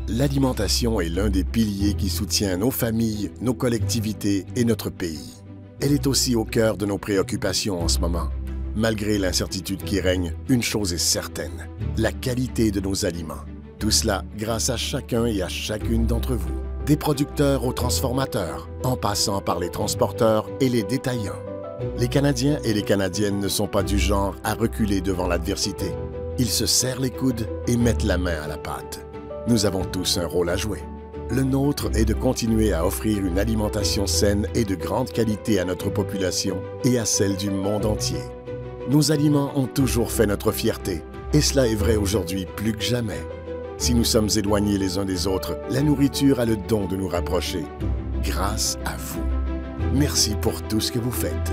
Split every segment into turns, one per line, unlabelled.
L'alimentation est l'un des piliers qui soutient nos familles, nos collectivités et notre pays. Elle est aussi au cœur de nos préoccupations en ce moment. Malgré l'incertitude qui règne, une chose est certaine, la qualité de nos aliments. Tout cela grâce à chacun et à chacune d'entre vous. Des producteurs aux transformateurs, en passant par les transporteurs et les détaillants. Les Canadiens et les Canadiennes ne sont pas du genre à reculer devant l'adversité. Ils se serrent les coudes et mettent la main à la pâte. Nous avons tous un rôle à jouer. Le nôtre est de continuer à offrir une alimentation saine et de grande qualité à notre population et à celle du monde entier. Nos aliments ont toujours fait notre fierté, et cela est vrai aujourd'hui plus que jamais. Si nous sommes éloignés les uns des autres, la nourriture a le don de nous rapprocher. Grâce à vous. Merci pour tout ce que vous faites.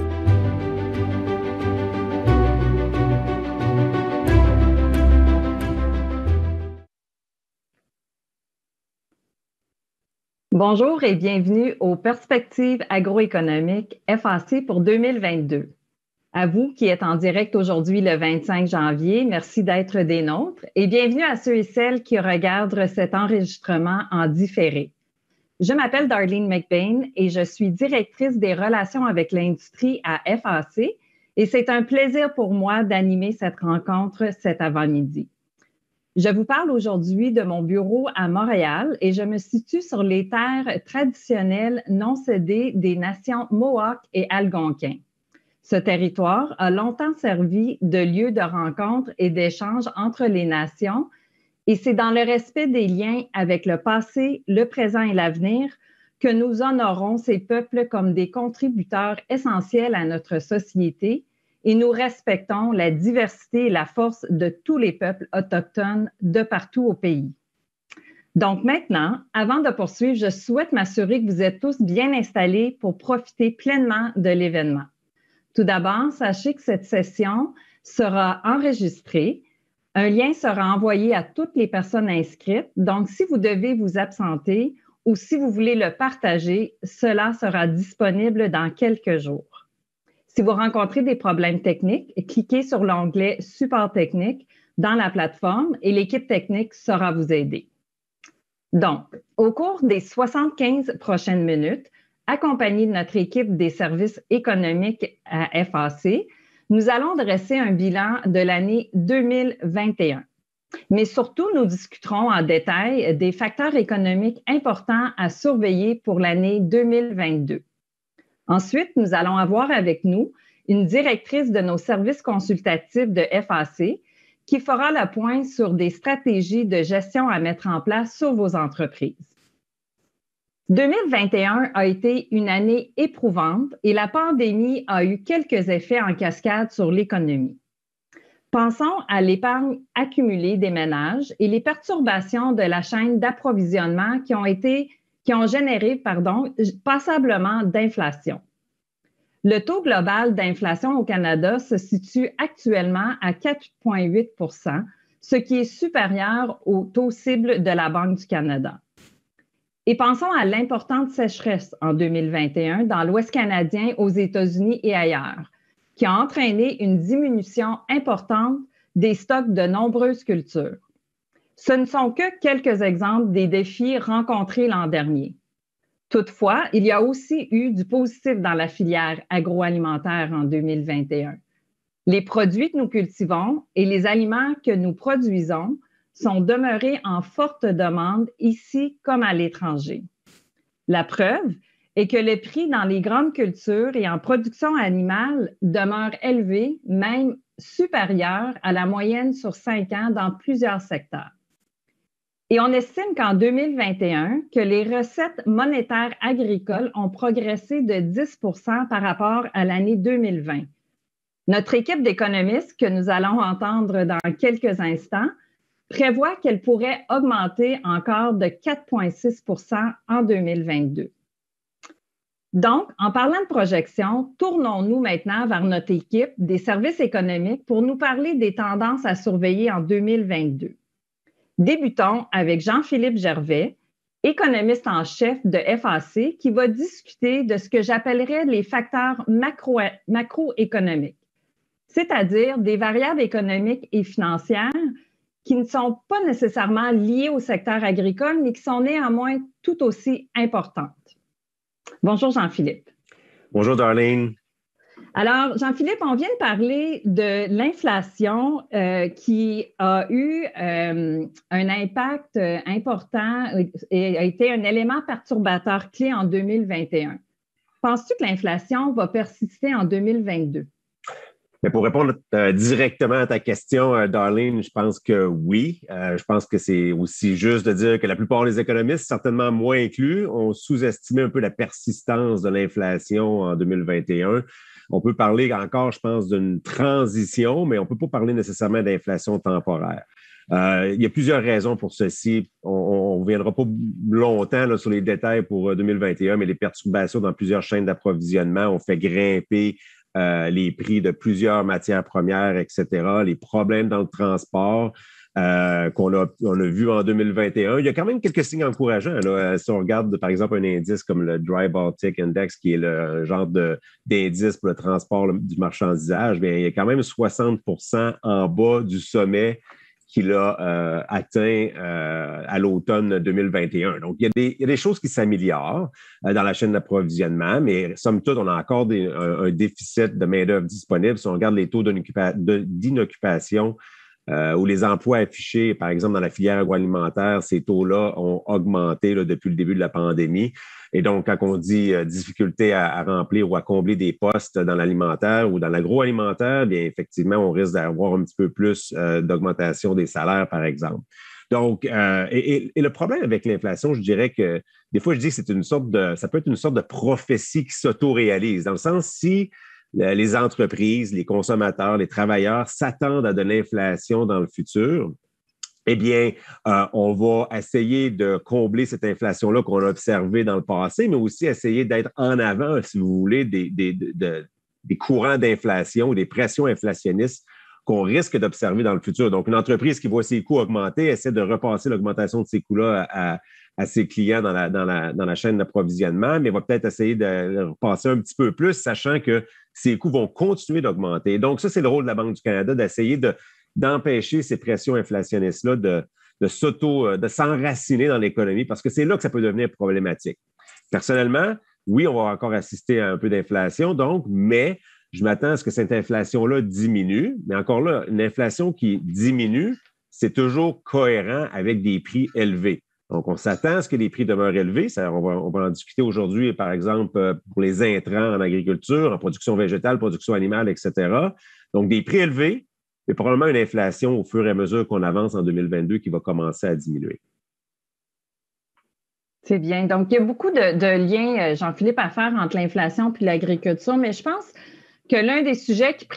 Bonjour et bienvenue aux Perspectives agroéconomiques FAC pour 2022. À vous qui êtes en direct aujourd'hui le 25 janvier, merci d'être des nôtres et bienvenue à ceux et celles qui regardent cet enregistrement en différé. Je m'appelle Darlene McBain et je suis directrice des relations avec l'industrie à FAC et c'est un plaisir pour moi d'animer cette rencontre cet avant-midi. Je vous parle aujourd'hui de mon bureau à Montréal et je me situe sur les terres traditionnelles non cédées des nations Mohawk et Algonquin. Ce territoire a longtemps servi de lieu de rencontre et d'échange entre les nations et c'est dans le respect des liens avec le passé, le présent et l'avenir que nous honorons ces peuples comme des contributeurs essentiels à notre société et nous respectons la diversité et la force de tous les peuples autochtones de partout au pays. Donc maintenant, avant de poursuivre, je souhaite m'assurer que vous êtes tous bien installés pour profiter pleinement de l'événement. Tout d'abord, sachez que cette session sera enregistrée. Un lien sera envoyé à toutes les personnes inscrites. Donc, si vous devez vous absenter ou si vous voulez le partager, cela sera disponible dans quelques jours. Si vous rencontrez des problèmes techniques, cliquez sur l'onglet « Support technique » dans la plateforme et l'équipe technique saura vous aider. Donc, au cours des 75 prochaines minutes, accompagnés de notre équipe des services économiques à FAC, nous allons dresser un bilan de l'année 2021. Mais surtout, nous discuterons en détail des facteurs économiques importants à surveiller pour l'année 2022. Ensuite, nous allons avoir avec nous une directrice de nos services consultatifs de FAC qui fera le point sur des stratégies de gestion à mettre en place sur vos entreprises. 2021 a été une année éprouvante et la pandémie a eu quelques effets en cascade sur l'économie. Pensons à l'épargne accumulée des ménages et les perturbations de la chaîne d'approvisionnement qui ont généré passablement d'inflation. Le taux global d'inflation au Canada se situe actuellement à 4,8 %, ce qui est supérieur au taux cible de la Banque du Canada. Et pensons à l'importante sécheresse en 2021 dans l'Ouest canadien, aux États-Unis et ailleurs, qui a entraîné une diminution importante des stocks de nombreuses cultures. Ce ne sont que quelques exemples des défis rencontrés l'an dernier. Toutefois, il y a aussi eu du positif dans la filière agroalimentaire en 2021. Les produits que nous cultivons et les aliments que nous produisons sont demeurés en forte demande ici comme à l'étranger. La preuve est que le prix dans les grandes cultures et en production animale demeure élevé, même supérieur à la moyenne sur 5 ans dans plusieurs secteurs. Et on estime qu'en 2021, que les recettes monétaires agricoles ont progressé de 10 % par rapport à l'année 2020. Notre équipe d'économistes, que nous allons entendre dans quelques instants, prévoit qu'elle pourrait augmenter encore de 4,6 % en 2022. Donc, en parlant de projection, tournons-nous maintenant vers notre équipe des services économiques pour nous parler des tendances à surveiller en 2022. Débutons avec Jean-Philippe Gervais, économiste en chef de FAC, qui va discuter de ce que j'appellerais les facteurs macroéconomiques, c'est-à-dire des variables économiques et financières qui ne sont pas nécessairement liées au secteur agricole, mais qui sont néanmoins tout aussi importantes. Bonjour Jean-Philippe.
Bonjour Darlene.
Alors, Jean-Philippe, on vient de parler de l'inflation qui a eu un impact important et a été un élément perturbateur clé en 2021. Penses-tu que l'inflation va persister en 2022?
Mais pour répondre directement à ta question, Darlene, je pense que oui. Je pense que c'est aussi juste de dire que la plupart des économistes, certainement moi inclus, ont sous-estimé un peu la persistance de l'inflation en 2021. On peut parler encore, je pense, d'une transition, mais on ne peut pas parler nécessairement d'inflation temporaire. Il y a plusieurs raisons pour ceci. On ne reviendra pas longtemps là, sur les détails pour 2021, mais les perturbations dans plusieurs chaînes d'approvisionnement ont fait grimper les prix de plusieurs matières premières, etc., les problèmes dans le transport qu'on a vu en 2021. Il y a quand même quelques signes encourageants. Là. Si on regarde, par exemple, un indice comme le Dry Baltic Index, qui est le genre d'indice pour le transport du marchandisage, bien, il y a quand même 60% en bas du sommet qu'il a atteint à l'automne 2021. Donc, il y a des choses qui s'améliorent dans la chaîne d'approvisionnement, mais somme toute, on a encore un déficit de main-d'œuvre disponible. Si on regarde les taux d'inoccupation ou les emplois affichés, par exemple, dans la filière agroalimentaire, ces taux-là ont augmenté là, depuis le début de la pandémie. Et donc, quand on dit difficulté à remplir ou à combler des postes dans l'alimentaire ou dans l'agroalimentaire, bien effectivement, on risque d'avoir un petit peu plus d'augmentation des salaires, par exemple. Donc, et le problème avec l'inflation, je dirais que des fois, je dis que ça peut être une sorte de prophétie qui s'auto-réalise, dans le sens si les entreprises, les consommateurs, les travailleurs s'attendent à de l'inflation dans le futur, eh bien, on va essayer de combler cette inflation-là qu'on a observée dans le passé, mais aussi essayer d'être en avant, si vous voulez, des courants d'inflation ou des pressions inflationnistes qu'on risque d'observer dans le futur. Donc, une entreprise qui voit ses coûts augmenter essaie de repasser l'augmentation de ces coûts-là à ses clients dans la chaîne d'approvisionnement, mais va peut-être essayer de repasser un petit peu plus, sachant que ces coûts vont continuer d'augmenter. Donc, ça, c'est le rôle de la Banque du Canada, d'essayer d'empêcher ces pressions inflationnistes-là de s'enraciner dans l'économie, parce que c'est là que ça peut devenir problématique. Personnellement, oui, on va encore assister à un peu d'inflation, donc, mais je m'attends à ce que cette inflation-là diminue. Mais encore là, une inflation qui diminue, c'est toujours cohérent avec des prix élevés. Donc, on s'attend à ce que les prix demeurent élevés. On va en discuter aujourd'hui, par exemple, pour les intrants en agriculture, en production végétale, production animale, etc. Donc, des prix élevés, mais probablement une inflation au fur et à mesure qu'on avance en 2022 qui va commencer à diminuer.
C'est bien. Donc, il y a beaucoup de liens, Jean-Philippe, à faire entre l'inflation et l'agriculture, mais je pense que l'un des sujets qui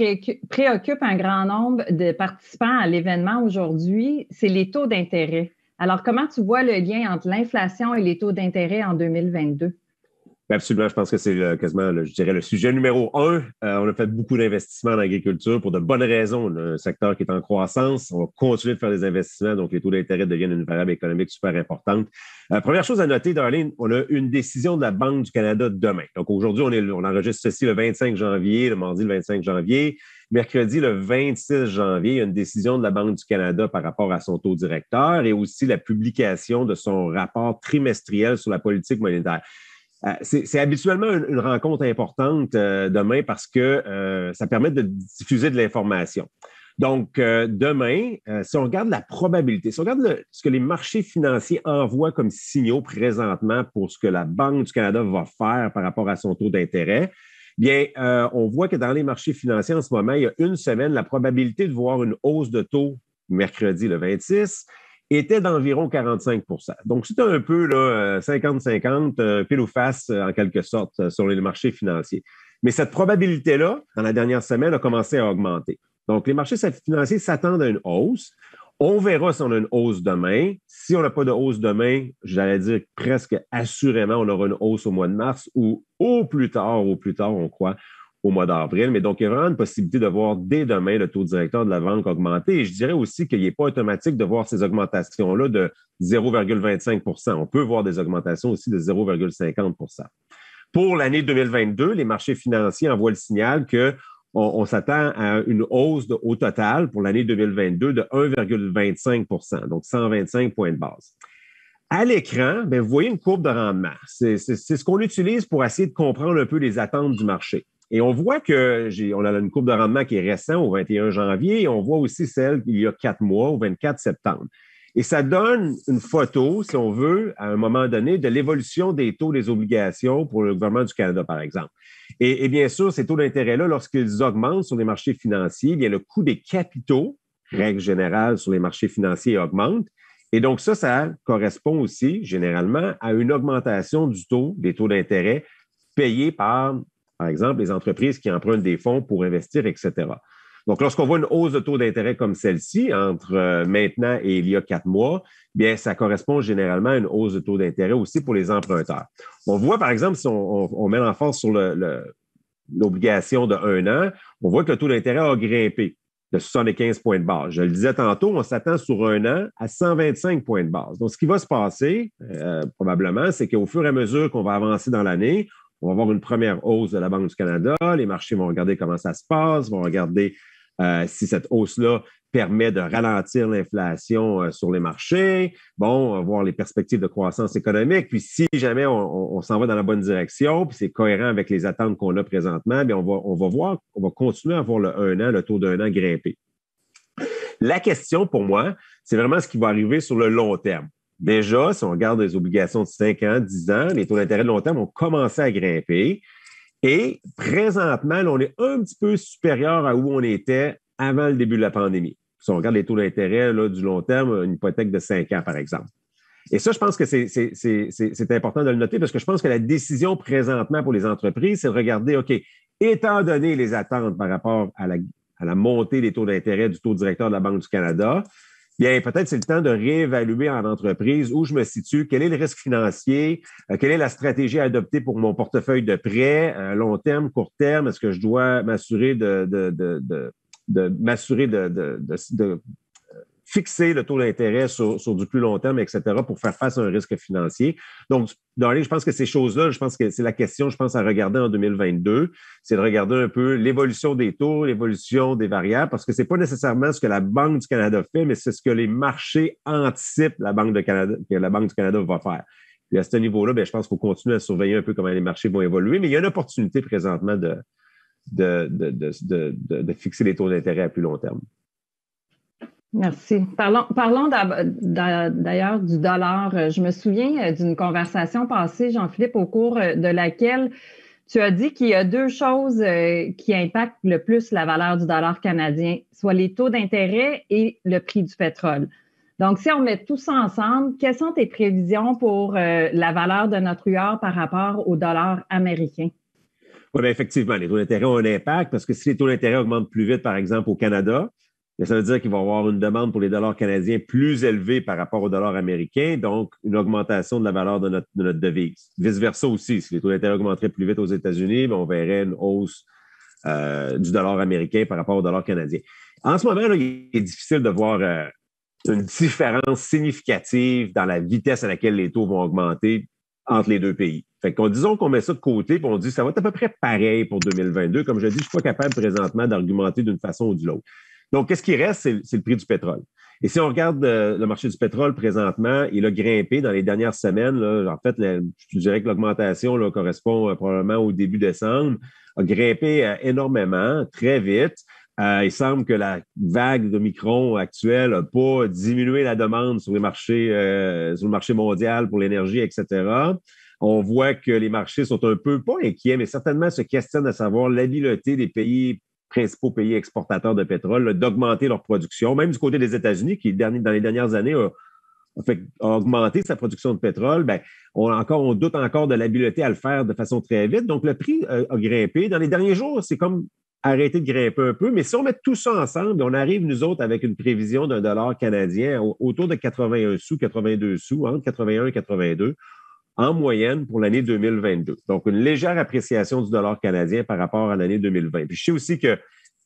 préoccupe un grand nombre de participants à l'événement aujourd'hui, c'est les taux d'intérêt. Alors, comment tu vois le lien entre l'inflation et les taux d'intérêt en 2022?
Absolument, je pense que c'est quasiment, je dirais, le sujet numéro un. On a fait beaucoup d'investissements en agriculture pour de bonnes raisons. On a un secteur qui est en croissance. On va continuer de faire des investissements, donc les taux d'intérêt deviennent une variable économique super importante. Première chose à noter, Darlene, on a une décision de la Banque du Canada demain. Donc aujourd'hui, on enregistre ceci le 25 janvier, le mardi le 25 janvier. Mercredi, le 26 janvier, il y a une décision de la Banque du Canada par rapport à son taux directeur et aussi la publication de son rapport trimestriel sur la politique monétaire. C'est habituellement une rencontre importante demain parce que ça permet de diffuser de l'information. Donc, demain, si on regarde la probabilité, si on regarde ce que les marchés financiers envoient comme signaux présentement pour ce que la Banque du Canada va faire par rapport à son taux d'intérêt, bien, on voit que dans les marchés financiers en ce moment, il y a une semaine, la probabilité de voir une hausse de taux mercredi le 26 était d'environ 45 %. Donc, c'était un peu là, 50-50, pile ou face, en quelque sorte, sur les marchés financiers. Mais cette probabilité-là, dans la dernière semaine, a commencé à augmenter. Donc, les marchés financiers s'attendent à une hausse. On verra si on a une hausse demain. Si on n'a pas de hausse demain, j'allais dire presque assurément, on aura une hausse au mois de mars ou au plus tard, on croit, au mois d'avril. Mais donc, il y a vraiment une possibilité de voir dès demain le taux directeur de la banque augmenter. Et je dirais aussi qu'il n'est pas automatique de voir ces augmentations-là de 0,25 %. On peut voir des augmentations aussi de 0,50 %. Pour l'année 2022, les marchés financiers envoient le signal que on s'attend à une hausse au total pour l'année 2022 de 1,25 %, donc 125 points de base. À l'écran, bien, vous voyez une courbe de rendement. C'est ce qu'on utilise pour essayer de comprendre un peu les attentes du marché. Et on voit on a une courbe de rendement qui est récente au 21 janvier et on voit aussi celle qu'il y a 4 mois, au 24 septembre. Et ça donne une photo, si on veut, à un moment donné, de l'évolution des taux des obligations pour le gouvernement du Canada, par exemple. Et bien sûr, ces taux d'intérêt-là, lorsqu'ils augmentent sur les marchés financiers, bien, le coût des capitaux, règle générale sur les marchés financiers, augmente. Et donc ça correspond aussi, généralement, à une augmentation des taux d'intérêt payés par exemple, les entreprises qui empruntent des fonds pour investir, etc. Donc, lorsqu'on voit une hausse de taux d'intérêt comme celle-ci, entre maintenant et il y a 4 mois, bien, ça correspond généralement à une hausse de taux d'intérêt aussi pour les emprunteurs. On voit, par exemple, si on met l'emphase sur l'obligation de 1 an, on voit que le taux d'intérêt a grimpé de 75 points de base. Je le disais tantôt, on s'attend sur 1 an à 125 points de base. Donc, ce qui va se passer, probablement, c'est qu'au fur et à mesure qu'on va avancer dans l'année, on va avoir une première hausse de la Banque du Canada. Les marchés vont regarder comment ça se passe, vont regarder si cette hausse-là permet de ralentir l'inflation sur les marchés. Bon, on va voir les perspectives de croissance économique. Puis si jamais on s'en va dans la bonne direction, puis c'est cohérent avec les attentes qu'on a présentement, bien on va continuer à voir le 1 an, le taux d'1 an grimper. La question pour moi, c'est vraiment ce qui va arriver sur le long terme. Déjà, si on regarde les obligations de 5 ans, 10 ans, les taux d'intérêt de long terme ont commencé à grimper. Et présentement, là, on est un petit peu supérieur à où on était avant le début de la pandémie. Si on regarde les taux d'intérêt là, du long terme, une hypothèque de 5 ans, par exemple. Et ça, je pense que c'est important de le noter parce que je pense que la décision présentement pour les entreprises, c'est de regarder, OK, étant donné les attentes par rapport à la montée des taux d'intérêt du taux directeur de la Banque du Canada, bien, peut-être c'est le temps de réévaluer en entreprise où je me situe, quel est le risque financier, quelle est la stratégie à adopter pour mon portefeuille de prêts, long terme, court terme, est-ce que je dois m'assurer de fixer le taux d'intérêt sur du plus long terme, etc., pour faire face à un risque financier. Donc, je pense que ces choses-là, je pense que c'est la question, je pense, à regarder en 2022, c'est de regarder un peu l'évolution des taux, l'évolution des variables, parce que c'est pas nécessairement ce que la Banque du Canada fait, mais c'est ce que les marchés anticipent que la Banque du Canada va faire. Puis à ce niveau-là, bien, je pense qu'il faut continuer à surveiller un peu comment les marchés vont évoluer, mais il y a une opportunité présentement de fixer les taux d'intérêt à plus long terme.
Merci. Parlons d'ailleurs du dollar. Je me souviens d'une conversation passée, Jean-Philippe, au cours de laquelle tu as dit qu'il y a 2 choses qui impactent le plus la valeur du dollar canadien, soit les taux d'intérêt et le prix du pétrole. Donc, si on met tout ça ensemble, quelles sont tes prévisions pour la valeur de notre UR par rapport au dollar américain?
Oui, bien, effectivement, les taux d'intérêt ont un impact parce que si les taux d'intérêt augmentent plus vite, par exemple, au Canada, mais ça veut dire qu'il va y avoir une demande pour les dollars canadiens plus élevée par rapport au dollar américain, donc une augmentation de la valeur de notre devise. Vice-versa aussi, si les taux d'intérêt augmenteraient plus vite aux États-Unis, bien, on verrait une hausse du dollar américain par rapport au dollar canadien. En ce moment, là, il est difficile de voir une différence significative dans la vitesse à laquelle les taux vont augmenter entre les deux pays. Fait que disons qu'on met ça de côté et on dit que ça va être à peu près pareil pour 2022. Comme je dis, je ne suis pas capable présentement d'argumenter d'une façon ou de l'autre. Donc, qu'est-ce qui reste? C'est le prix du pétrole. Et si on regarde le marché du pétrole présentement, il a grimpé dans les dernières semaines. Là, en fait, je dirais que l'augmentation là, correspond probablement au début décembre, a grimpé énormément, très vite. Il semble que la vague de Micron actuelle n'a pas diminué la demande sur le marché mondial pour l'énergie, etc. On voit que les marchés sont un peu, pas inquiets, mais certainement se questionnent à savoir l'habileté des principaux pays exportateurs de pétrole là, d'augmenter leur production. Même du côté des États-Unis, qui, dans les dernières années, a augmenté sa production de pétrole, bien, on doute encore de l'habileté à le faire de façon très vite. Donc, le prix a grimpé. Dans les derniers jours, c'est comme arrêter de grimper un peu. Mais si on met tout ça ensemble, on arrive, nous autres, avec une prévision d'un dollar canadien autour de 81 sous, 82 sous, entre 81 et 82, en moyenne pour l'année 2022. Donc, une légère appréciation du dollar canadien par rapport à l'année 2020. Puis, je sais aussi que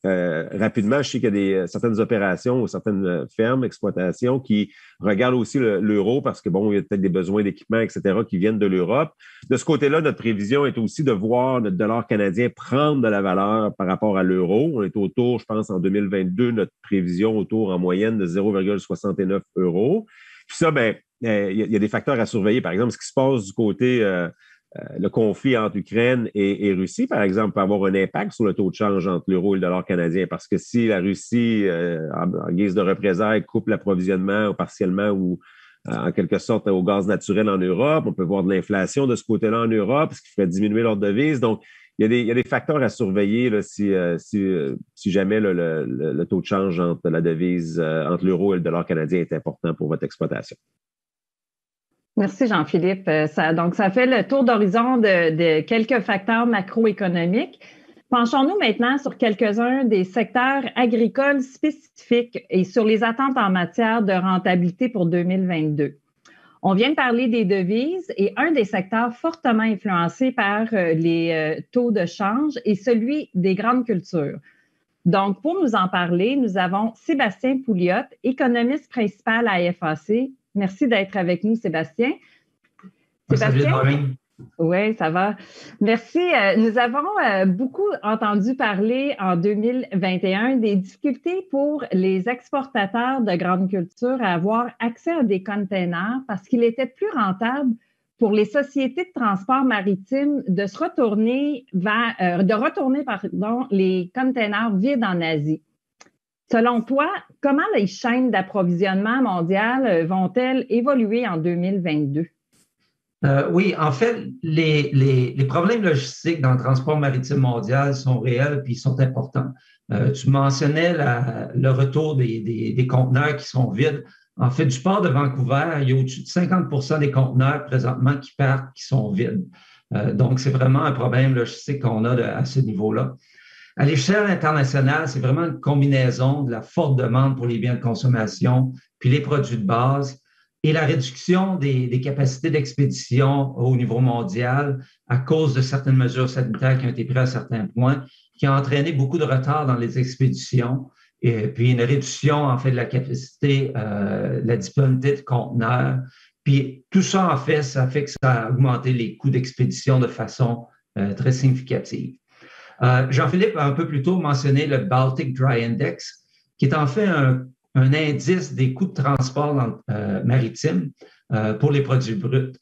rapidement, je sais qu'il y a certaines opérations ou certaines fermes, exploitations qui regardent aussi l'euro parce que, bon, il y a peut-être des besoins d'équipement, etc., qui viennent de l'Europe. De ce côté-là, notre prévision est aussi de voir notre dollar canadien prendre de la valeur par rapport à l'euro. On est autour, je pense, en 2022, notre prévision autour en moyenne de 0,69 euros. Puis ça, ben, il y a des facteurs à surveiller. Par exemple, ce qui se passe du côté le conflit entre Ukraine et Russie, par exemple, peut avoir un impact sur le taux de change entre l'euro et le dollar canadien. Parce que si la Russie, en guise de représailles, coupe l'approvisionnement ou partiellement ou en quelque sorte au gaz naturel en Europe, on peut voir de l'inflation de ce côté-là en Europe, ce qui ferait diminuer leur devise. Donc, il y a des facteurs à surveiller là, si jamais le taux de change entre la devise, entre l'euro et le dollar canadien est important pour votre exploitation.
Merci Jean-Philippe. Donc, ça fait le tour d'horizon de quelques facteurs macroéconomiques. Penchons-nous maintenant sur quelques-uns des secteurs agricoles spécifiques et sur les attentes en matière de rentabilité pour 2022. On vient de parler des devises et un des secteurs fortement influencés par les taux de change est celui des grandes cultures. Donc, pour nous en parler, nous avons Sébastien Pouliot, économiste principal à FAC. Merci d'être avec nous, Sébastien.
Sébastien? Salut,
oui, ça va. Merci. Nous avons beaucoup entendu parler en 2021 des difficultés pour les exportateurs de grandes cultures à avoir accès à des containers parce qu'il était plus rentable pour les sociétés de transport maritime de retourner les containers vides en Asie. Selon toi, comment les chaînes d'approvisionnement mondiales vont-elles évoluer en 2022?
Oui, en fait, les problèmes logistiques dans le transport maritime mondial sont réels et sont importants. Tu mentionnais le retour des conteneurs qui sont vides. En fait, du port de Vancouver, il y a au-dessus de 50% des conteneurs présentement qui partent qui sont vides. Donc, c'est vraiment un problème logistique qu'on a à ce niveau-là. À l'échelle internationale, c'est vraiment une combinaison de la forte demande pour les biens de consommation, puis les produits de base, et la réduction des capacités d'expédition au niveau mondial à cause de certaines mesures sanitaires qui ont été prises à certains points, qui ont entraîné beaucoup de retard dans les expéditions, et puis une réduction, en fait, de la capacité, la disponibilité de conteneurs. Puis tout ça, en fait, ça fait que ça a augmenté les coûts d'expédition de façon très significative. Jean-Philippe a un peu plus tôt mentionné le Baltic Dry Index, qui est en fait un indice des coûts de transport maritime pour les produits bruts.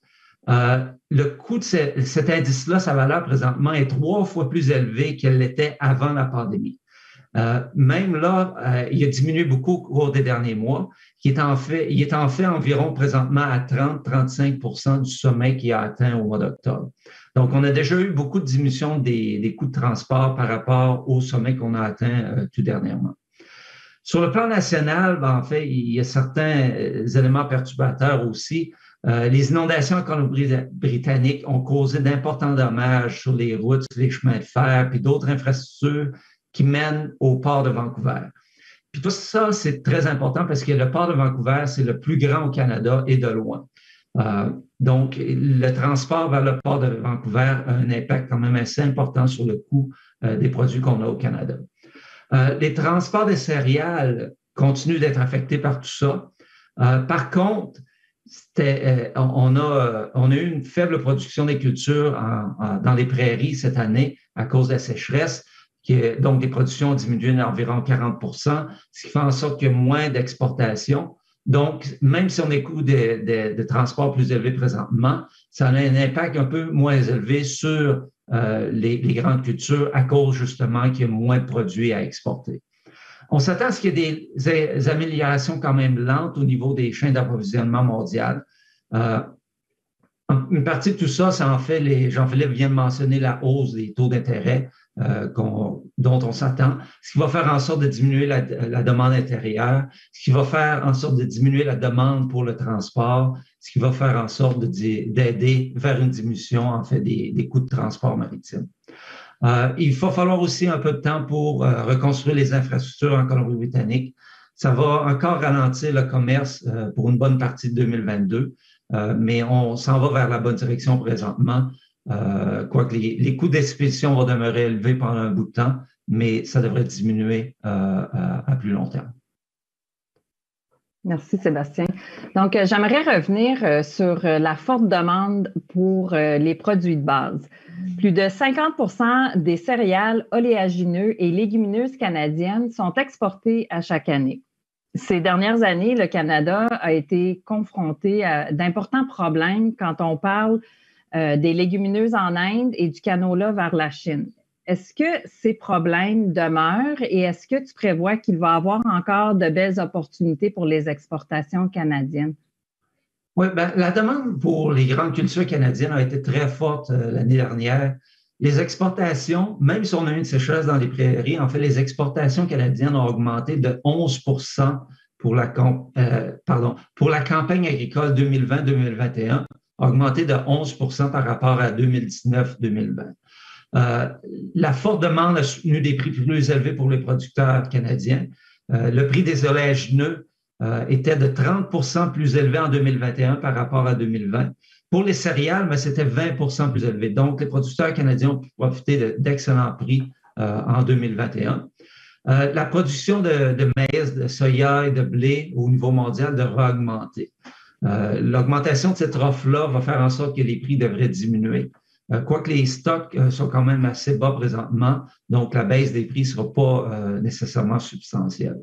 Le coût de cet indice-là, sa valeur présentement est 3 fois plus élevée qu'elle l'était avant la pandémie. Même là, il a diminué beaucoup au cours des derniers mois. Il est en fait environ présentement à 30-35% du sommet qu'il a atteint au mois d'octobre. Donc, on a déjà eu beaucoup de diminution des coûts de transport par rapport au sommet qu'on a atteint tout dernièrement. Sur le plan national, en fait, il y a certains éléments perturbateurs aussi. Les inondations en Colombie-Britannique ont causé d'importants dommages sur les routes, les chemins de fer, puis d'autres infrastructures qui mènent au port de Vancouver. Puis tout ça, c'est très important parce que le port de Vancouver, c'est le plus grand au Canada et de loin. Donc, le transport vers le port de Vancouver a un impact quand même assez important sur le coût des produits qu'on a au Canada. Les transports des céréales continuent d'être affectés par tout ça. Par contre, on a eu une faible production des cultures dans les prairies cette année à cause de la sécheresse. Donc, les productions ont diminué d'environ 40%, ce qui fait en sorte qu'il y a moins d'exportation. Donc, même si on a des coûts de transport plus élevés présentement, ça a un impact un peu moins élevé sur les grandes cultures à cause justement qu'il y a moins de produits à exporter. On s'attend à ce qu'il y ait des améliorations quand même lentes au niveau des chaînes d'approvisionnement mondiales. Une partie de tout ça, c'est en fait, Jean-Philippe vient de mentionner la hausse des taux d'intérêt dont on s'attend, ce qui va faire en sorte de diminuer la demande intérieure, ce qui va faire en sorte de diminuer la demande pour le transport, ce qui va faire en sorte d'aider vers une diminution en fait des coûts de transport maritime. Il va falloir aussi un peu de temps pour reconstruire les infrastructures en Colombie-Britannique. Ça va encore ralentir le commerce pour une bonne partie de 2022, mais on s'en va vers la bonne direction présentement. Quoique les coûts d'expédition vont demeurer élevés pendant un bout de temps, mais ça devrait diminuer à plus long terme.
Merci, Sébastien. Donc, j'aimerais revenir sur la forte demande pour les produits de base. Plus de 50% des céréales, oléagineux et légumineuses canadiennes sont exportées à chaque année. Ces dernières années, le Canada a été confronté à d'importants problèmes quand on parle des légumineuses en Inde et du canola vers la Chine. Est-ce que ces problèmes demeurent et est-ce que tu prévois qu'il va y avoir encore de belles opportunités pour les exportations canadiennes?
Oui, ben, la demande pour les grandes cultures canadiennes a été très forte l'année dernière. Les exportations, même si on a eu une sécheresse dans les prairies, en fait, les exportations canadiennes ont augmenté de 11 pour la campagne agricole 2020-2021, augmenté de 11 par rapport à 2019-2020. La forte demande a soutenu des prix plus élevés pour les producteurs canadiens. Le prix des oléagineux était de 30 plus élevé en 2021 par rapport à 2020. Pour les céréales, c'était 20 plus élevé. Donc, les producteurs canadiens ont pu profiter d'excellents prix en 2021. La production de maïs, de soya et de blé au niveau mondial devra augmenter. L'augmentation de cette offre-là va faire en sorte que les prix devraient diminuer. Quoique les stocks sont quand même assez bas présentement, donc la baisse des prix ne sera pas nécessairement substantielle.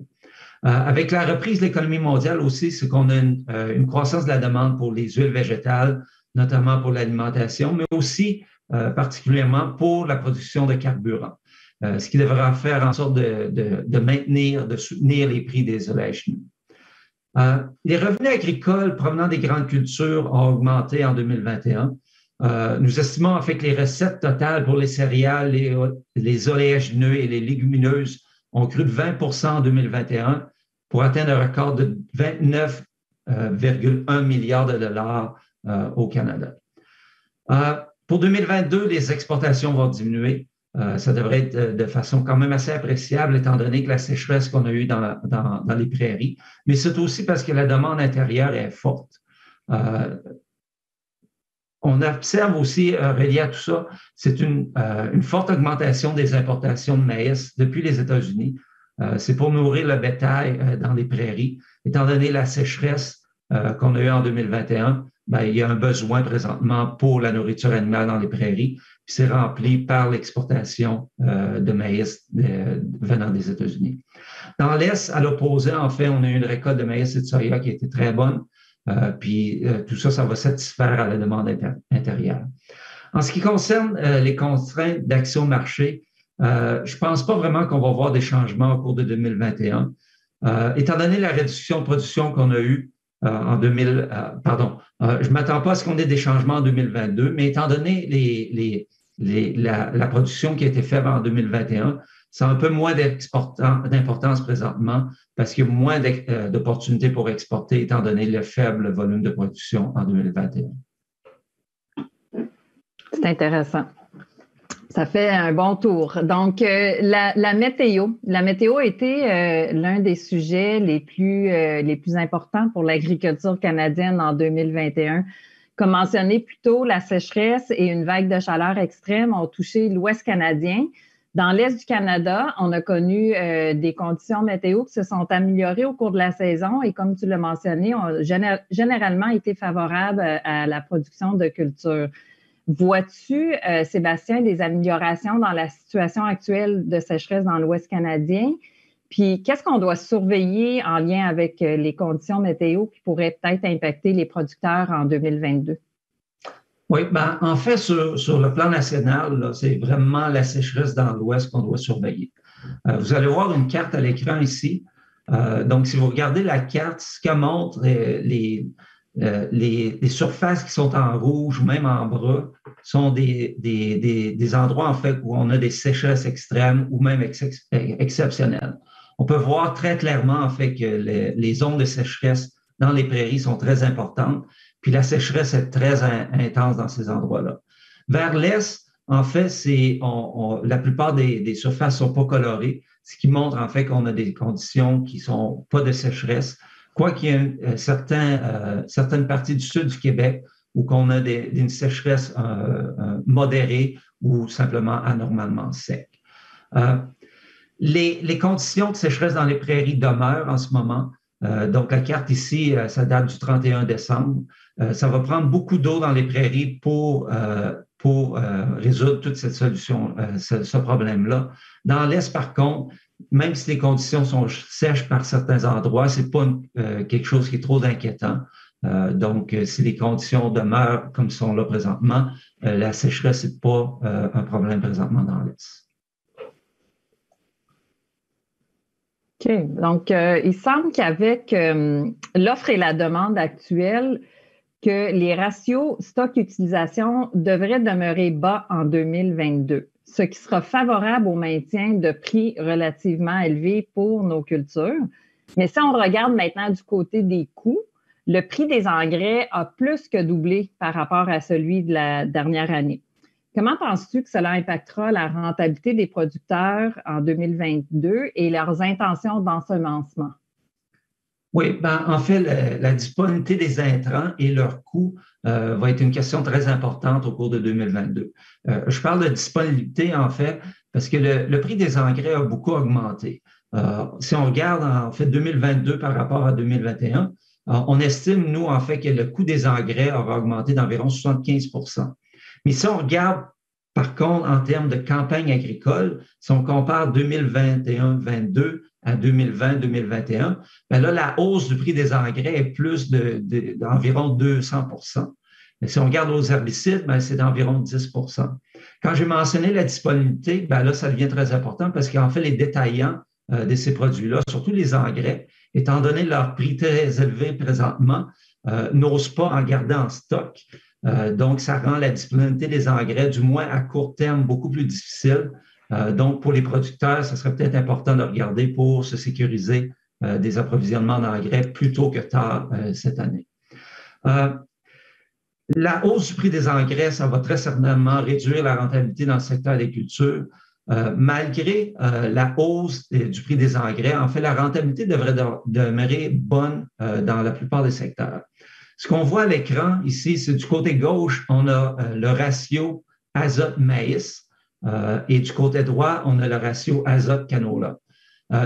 Avec la reprise de l'économie mondiale aussi, c'est qu'on a une croissance de la demande pour les huiles végétales, notamment pour l'alimentation, mais aussi particulièrement pour la production de carburant, ce qui devra faire en sorte de maintenir, de soutenir les prix des oléagineux. Les revenus agricoles provenant des grandes cultures ont augmenté en 2021. Nous estimons en fait que les recettes totales pour les céréales, les oléagineux et les légumineuses ont cru de 20 en 2021 pour atteindre un record de 29,1 milliards de dollars au Canada. Pour 2022, les exportations vont diminuer. Ça devrait être de façon quand même assez appréciable étant donné que la sécheresse qu'on a eue dans les prairies, mais c'est aussi parce que la demande intérieure est forte. On observe aussi, relié à tout ça, c'est une forte augmentation des importations de maïs depuis les États-Unis. C'est pour nourrir le bétail dans les prairies. Étant donné la sécheresse qu'on a eue en 2021, il y a un besoin présentement pour la nourriture animale dans les prairies, puis c'est rempli par l'exportation de maïs venant des États-Unis. Dans l'Est, à l'opposé, en fait, on a eu une récolte de maïs et de soya qui a été très bonne. Tout ça, ça va satisfaire à la demande intérieure. En ce qui concerne les contraintes d'accès au marché, je pense pas vraiment qu'on va voir des changements au cours de 2021. Étant donné la réduction de production qu'on a eue en 2000, je m'attends pas à ce qu'on ait des changements en 2022, mais étant donné la production qui a été faite en 2021, ça a un peu moins d'importance présentement parce qu'il y a moins d'opportunités pour exporter étant donné le faible volume de production en 2021.
C'est intéressant. Ça fait un bon tour. Donc, la météo. La météo a été l'un des sujets les plus importants pour l'agriculture canadienne en 2021. Comme mentionné plus tôt, la sécheresse et une vague de chaleur extrême ont touché l'Ouest canadien. Dans l'Est du Canada, on a connu des conditions météo qui se sont améliorées au cours de la saison et comme tu l'as mentionné, ont généralement été favorables à la production de cultures. Vois-tu, Sébastien, des améliorations dans la situation actuelle de sécheresse dans l'Ouest canadien? Puis, qu'est-ce qu'on doit surveiller en lien avec les conditions météo qui pourraient peut-être impacter les producteurs en 2022?
Oui, en fait, sur le plan national, c'est vraiment la sécheresse dans l'Ouest qu'on doit surveiller. Vous allez voir une carte à l'écran ici. Donc, si vous regardez la carte, ce qu'elle montre, les surfaces qui sont en rouge ou même en brun sont des endroits, en fait, où on a des sécheresses extrêmes ou même exceptionnelles. On peut voir très clairement, en fait, que les zones de sécheresse dans les prairies sont très importantes. Puis la sécheresse est très intense dans ces endroits-là. Vers l'est, en fait, la plupart des surfaces ne sont pas colorées, ce qui montre en fait qu'on a des conditions qui ne sont pas de sécheresse, quoiqu'il y ait certaines parties du sud du Québec où qu'on a une sécheresse modérée ou simplement anormalement sec. Les conditions de sécheresse dans les prairies demeurent en ce moment. Donc, la carte ici, ça date du 31 décembre. Ça va prendre beaucoup d'eau dans les prairies pour résoudre toute cette solution, ce problème-là. Dans l'Est, par contre, même si les conditions sont sèches par certains endroits, c'est pas quelque chose qui est trop inquiétant. Donc, si les conditions demeurent comme sont là présentement, la sécheresse n'est pas un problème présentement dans l'Est.
OK. Donc, il semble qu'avec l'offre et la demande actuelle, que les ratios stock-utilisation devraient demeurer bas en 2022, ce qui sera favorable au maintien de prix relativement élevés pour nos cultures. Mais si on regarde maintenant du côté des coûts, le prix des engrais a plus que doublé par rapport à celui de la dernière année. Comment penses-tu que cela impactera la rentabilité des producteurs en 2022 et leurs intentions d'ensemencement?
Oui, ben, en fait, la disponibilité des intrants et leur coût va être une question très importante au cours de 2022. Je parle de disponibilité, en fait, parce que le prix des engrais a beaucoup augmenté. Si on regarde, en fait, 2022 par rapport à 2021, on estime, nous, en fait, que le coût des engrais aura augmenté d'environ 75 %. Mais si on regarde, par contre, en termes de campagne agricole, si on compare 2021-22 à 2020-2021, bien là, la hausse du prix des engrais est plus d'environ 200 %. Mais si on regarde aux herbicides, bien, c'est d'environ 10 %. Quand j'ai mentionné la disponibilité, bien là, ça devient très important parce qu'en fait, les détaillants de ces produits-là, surtout les engrais, étant donné leur prix très élevé présentement, n'osent pas en garder en stock. Donc, ça rend la disponibilité des engrais, du moins à court terme, beaucoup plus difficile. Donc, pour les producteurs, ce serait peut-être important de regarder pour se sécuriser des approvisionnements d'engrais plus tôt que tard cette année. La hausse du prix des engrais, ça va très certainement réduire la rentabilité dans le secteur des cultures. Malgré la hausse du prix des engrais, en fait, la rentabilité devrait demeurer bonne dans la plupart des secteurs. Ce qu'on voit à l'écran ici, c'est du côté gauche, on a le ratio azote-maïs et du côté droit, on a le ratio azote-canola.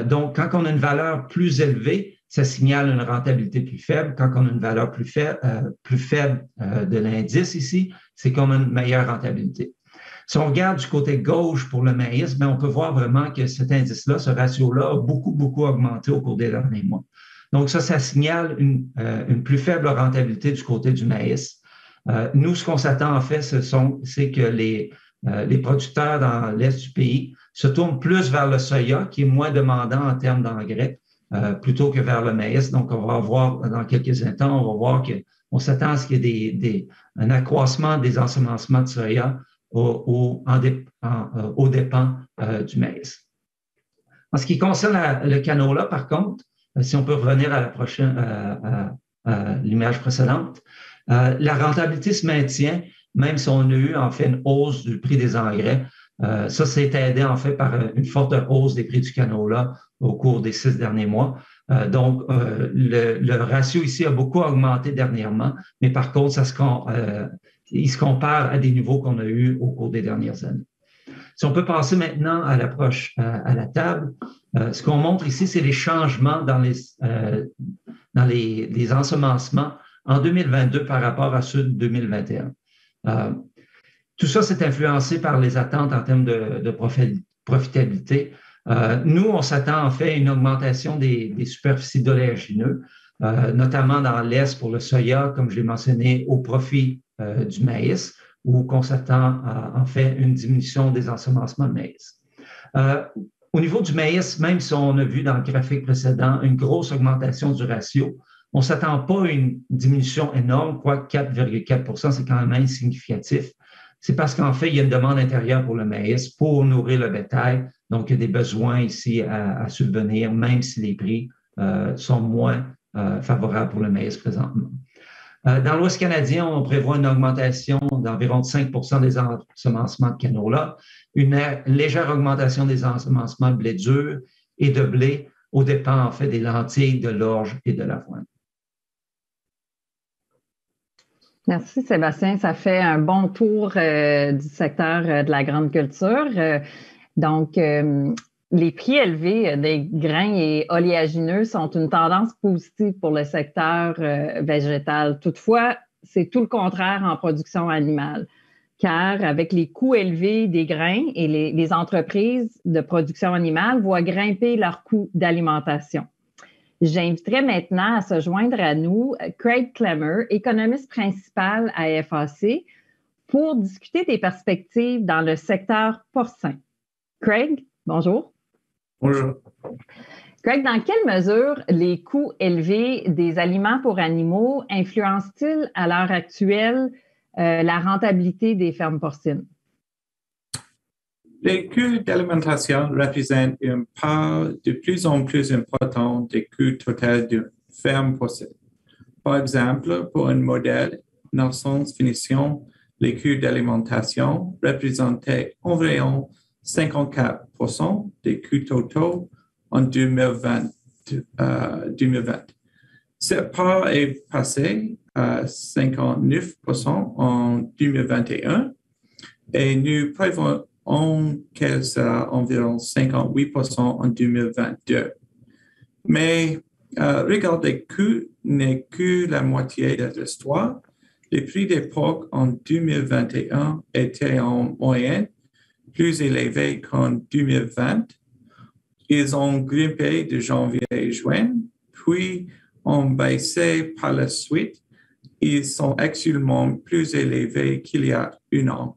Donc, quand on a une valeur plus élevée, ça signale une rentabilité plus faible. Quand on a une valeur plus faible de l'indice ici, c'est qu'on a une meilleure rentabilité. Si on regarde du côté gauche pour le maïs, bien, on peut voir vraiment que cet indice-là, ce ratio-là, a beaucoup, beaucoup augmenté au cours des derniers mois. Donc, ça signale une plus faible rentabilité du côté du maïs. Nous, ce qu'on s'attend en fait, c'est que les producteurs dans l'Est du pays se tournent plus vers le soya, qui est moins demandant en termes d'engrais, plutôt que vers le maïs. Donc, on va voir dans quelques instants, on va voir qu'on s'attend à ce qu'il y ait un accroissement des ensemencements de soya aux dépens du maïs. En ce qui concerne le canola, par contre, si on peut revenir à la prochaine, à l'image précédente, la rentabilité se maintient, même si on a eu en fait une hausse du prix des engrais. Ça, c'est aidé en fait par une forte hausse des prix du canola au cours des 6 derniers mois. Donc, le ratio ici a beaucoup augmenté dernièrement, mais par contre, il se compare à des niveaux qu'on a eus au cours des dernières années. Si on peut passer maintenant à l'approche à la table, ce qu'on montre ici, c'est les changements dans les ensemencements en 2022 par rapport à ceux de 2021. Tout ça, c'est influencé par les attentes en termes de profitabilité. Nous, on s'attend en fait à une augmentation des superficies d'oléagineux, notamment dans l'Est pour le soya, comme je l'ai mentionné, au profit du maïs, où on s'attend à en fait une diminution des ensemencements de maïs. Au niveau du maïs, même si on a vu dans le graphique précédent une grosse augmentation du ratio, on ne s'attend pas à une diminution énorme, quoique 4,4 %, c'est quand même significatif. C'est parce qu'en fait, il y a une demande intérieure pour le maïs, pour nourrir le bétail. Donc, il y a des besoins ici à subvenir, même si les prix sont moins favorables pour le maïs présentement. Dans l'Ouest canadien, on prévoit une augmentation d'environ 5 % des ensemencements de canola, une légère augmentation des ensemencements de blé dur et de blé aux dépens, en fait, des lentilles, de l'orge et de l'avoine.
Merci Sébastien, ça fait un bon tour du secteur de la grande culture. Donc, les prix élevés des grains et oléagineux sont une tendance positive pour le secteur végétal. Toutefois, c'est tout le contraire en production animale, car avec les coûts élevés des grains et les entreprises de production animale voient grimper leurs coûts d'alimentation. J'inviterai maintenant à se joindre à nous Craig Clemmer, économiste principal à FAC, pour discuter des perspectives dans le secteur porcin. Craig, bonjour.
Bonjour.
Craig, dans quelle mesure les coûts élevés des aliments pour animaux influencent-ils à l'heure actuelle la rentabilité des fermes porcines?
Les coûts d'alimentation représentent une part de plus en plus importante des coûts totaux d'une ferme porcine. Par exemple, pour un modèle naissance finition, les coûts d'alimentation représentaient environ 54% des coûts totaux en 2020. Cette part est passée à 59% en 2021 et nous prévoyons qu'elle sera environ 58% en 2022. Mais regardez, les coûts n'est que la moitié de l'histoire. Les prix des porcs en 2021 étaient en moyenne plus élevés qu'en 2020. Ils ont grimpé de janvier à juin, puis ont baissé par la suite. Ils sont actuellement plus élevés qu'il y a un an.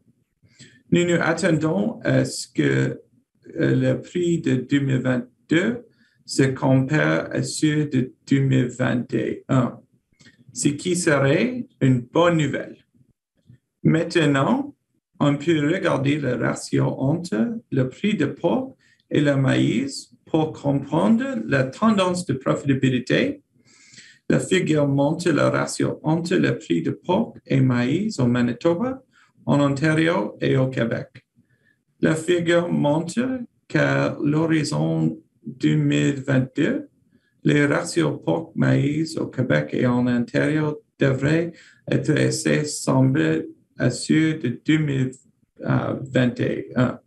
Nous nous attendons à ce que le prix de 2022 se compare à ceux de 2021, ce qui serait une bonne nouvelle. Maintenant, on peut regarder le ratio entre le prix de porc et le maïs pour comprendre la tendance de profitabilité. La figure montre le ratio entre le prix de porc et maïs au Manitoba, en Ontario et au Québec. La figure montre qu'à l'horizon 2022, les ratios porc-maïs au Québec et en Ontario devraient être assez semblables à ceux de 2021.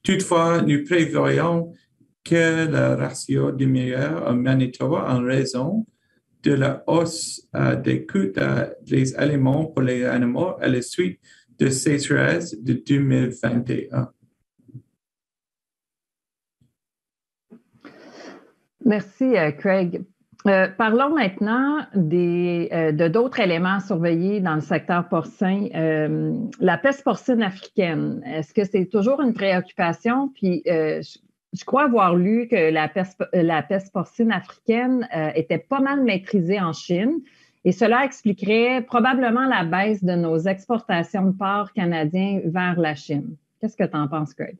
Toutefois, nous prévoyons que le ratio diminuera au Manitoba en raison de la hausse des coûts des aliments pour les animaux à la suite de sécheresse de 2021.
Merci, Craig. Parlons maintenant de d'autres éléments à surveiller dans le secteur porcin. La peste porcine africaine, est-ce que c'est toujours une préoccupation? Puis, je crois avoir lu que la peste porcine africaine était pas mal maîtrisée en Chine et cela expliquerait probablement la baisse de nos exportations de porc canadiens vers la Chine. Qu'est-ce que tu en penses, Craig?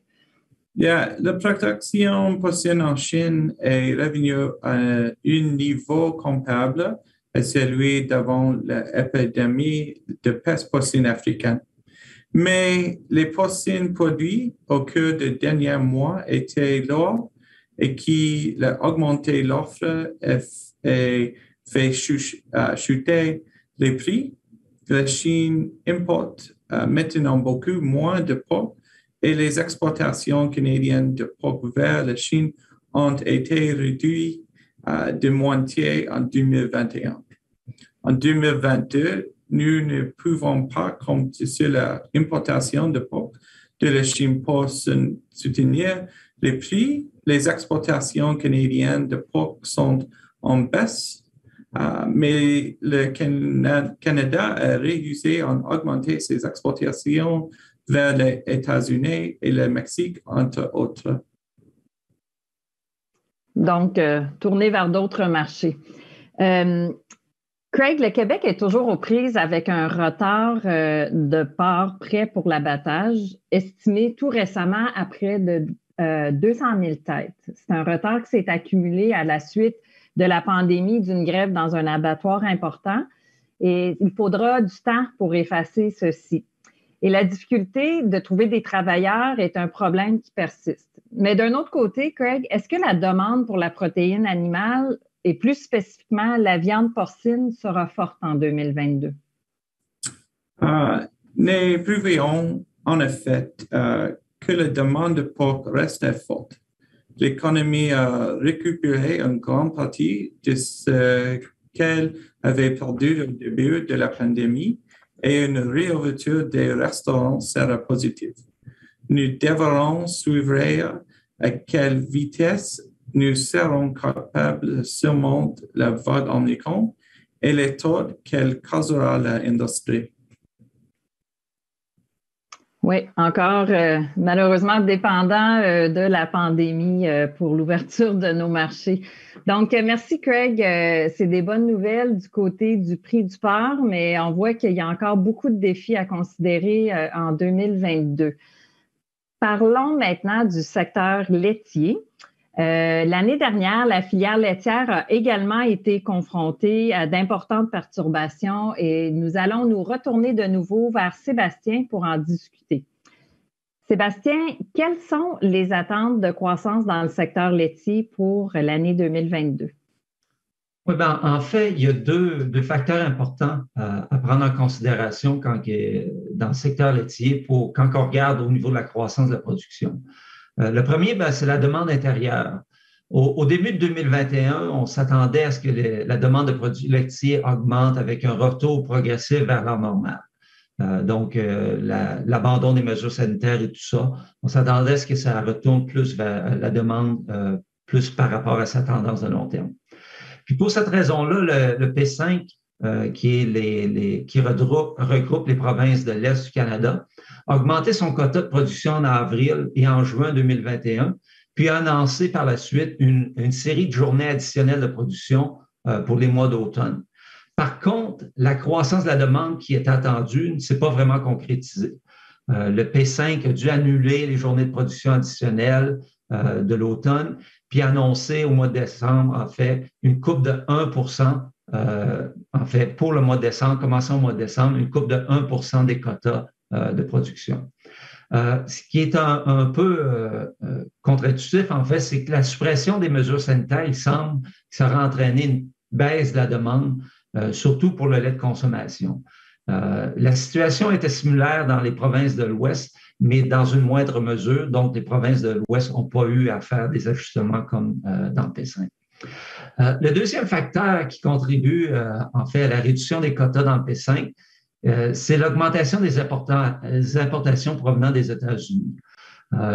La protection porcine en Chine est revenue à un niveau comparable à celui d'avant l'épidémie de peste porcine africaine. Mais les porcines produits au cours des derniers mois étaient lourds et qui a augmenté l'offre et fait chuter les prix. La Chine importe maintenant beaucoup moins de porc et les exportations canadiennes de porc vers la Chine ont été réduites de moitié en 2021. En 2022, nous ne pouvons pas compter sur l'importation de porc de la Chine pour soutenir les prix. Les exportations canadiennes de porc sont en baisse, mais le Canada a réussi à augmenter ses exportations vers les États-Unis et le Mexique, entre autres.
Donc, tourner vers d'autres marchés. Craig, le Québec est toujours aux prises avec un retard de porc prêt pour l'abattage, estimé tout récemment à près de 200 000 têtes. C'est un retard qui s'est accumulé à la suite de la pandémie d'une grève dans un abattoir important et il faudra du temps pour effacer ceci. Et la difficulté de trouver des travailleurs est un problème qui persiste. Mais d'un autre côté, Craig, est-ce que la demande pour la protéine animale et plus spécifiquement la viande porcine sera forte en 2022?
Nous prévoyons en effet que la demande de porc reste forte. l'économie a récupéré une grande partie de ce qu'elle avait perdu au début de la pandémie et une réouverture des restaurants sera positive. Nous devrons suivre à quelle vitesse nous serons capables de surmonter la vague Omicron et les taux qu'elle causera l'industrie.
Oui, encore malheureusement dépendant de la pandémie pour l'ouverture de nos marchés. Donc, merci Craig. C'est des bonnes nouvelles du côté du prix du porc, mais on voit qu'il y a encore beaucoup de défis à considérer en 2022. Parlons maintenant du secteur laitier. L'année dernière, la filière laitière a également été confrontée à d'importantes perturbations et nous allons nous retourner de nouveau vers Sébastien pour en discuter. Sébastien, quelles sont les attentes de croissance dans le secteur laitier pour l'année 2022?
Oui, bien, en fait, il y a deux facteurs importants à prendre en considération dans le secteur laitier quand on regarde au niveau de la croissance de la production. Le premier, c'est la demande intérieure. Au début de 2021, on s'attendait à ce que la demande de produits laitiers augmente avec un retour progressif vers la normale. Donc, l'abandon des mesures sanitaires et tout ça, on s'attendait à ce que ça retourne plus vers la demande, plus par rapport à sa tendance de long terme. Puis pour cette raison-là, le P5, qui regroupe les provinces de l'Est du Canada, a augmenté son quota de production en avril et en juin 2021, puis a annoncé par la suite une série de journées additionnelles de production pour les mois d'automne. Par contre, la croissance de la demande qui est attendue ne s'est pas vraiment concrétisée. Le P5 a dû annuler les journées de production additionnelles de l'automne, puis annoncer au mois de décembre, en fait, une coupe de 1%, en fait, pour le mois de décembre, commençant au mois de décembre, une coupe de 1% des quotas de production. Ce qui est un peu contre-intuitif, en fait, c'est que la suppression des mesures sanitaires, il semble que ça aura entraîné une baisse de la demande, surtout pour le lait de consommation. La situation était similaire dans les provinces de l'Ouest, mais dans une moindre mesure. Donc, les provinces de l'Ouest n'ont pas eu à faire des ajustements comme dans le P5. Le deuxième facteur qui contribue, en fait, à la réduction des quotas dans le P5, c'est l'augmentation des importations provenant des États-Unis.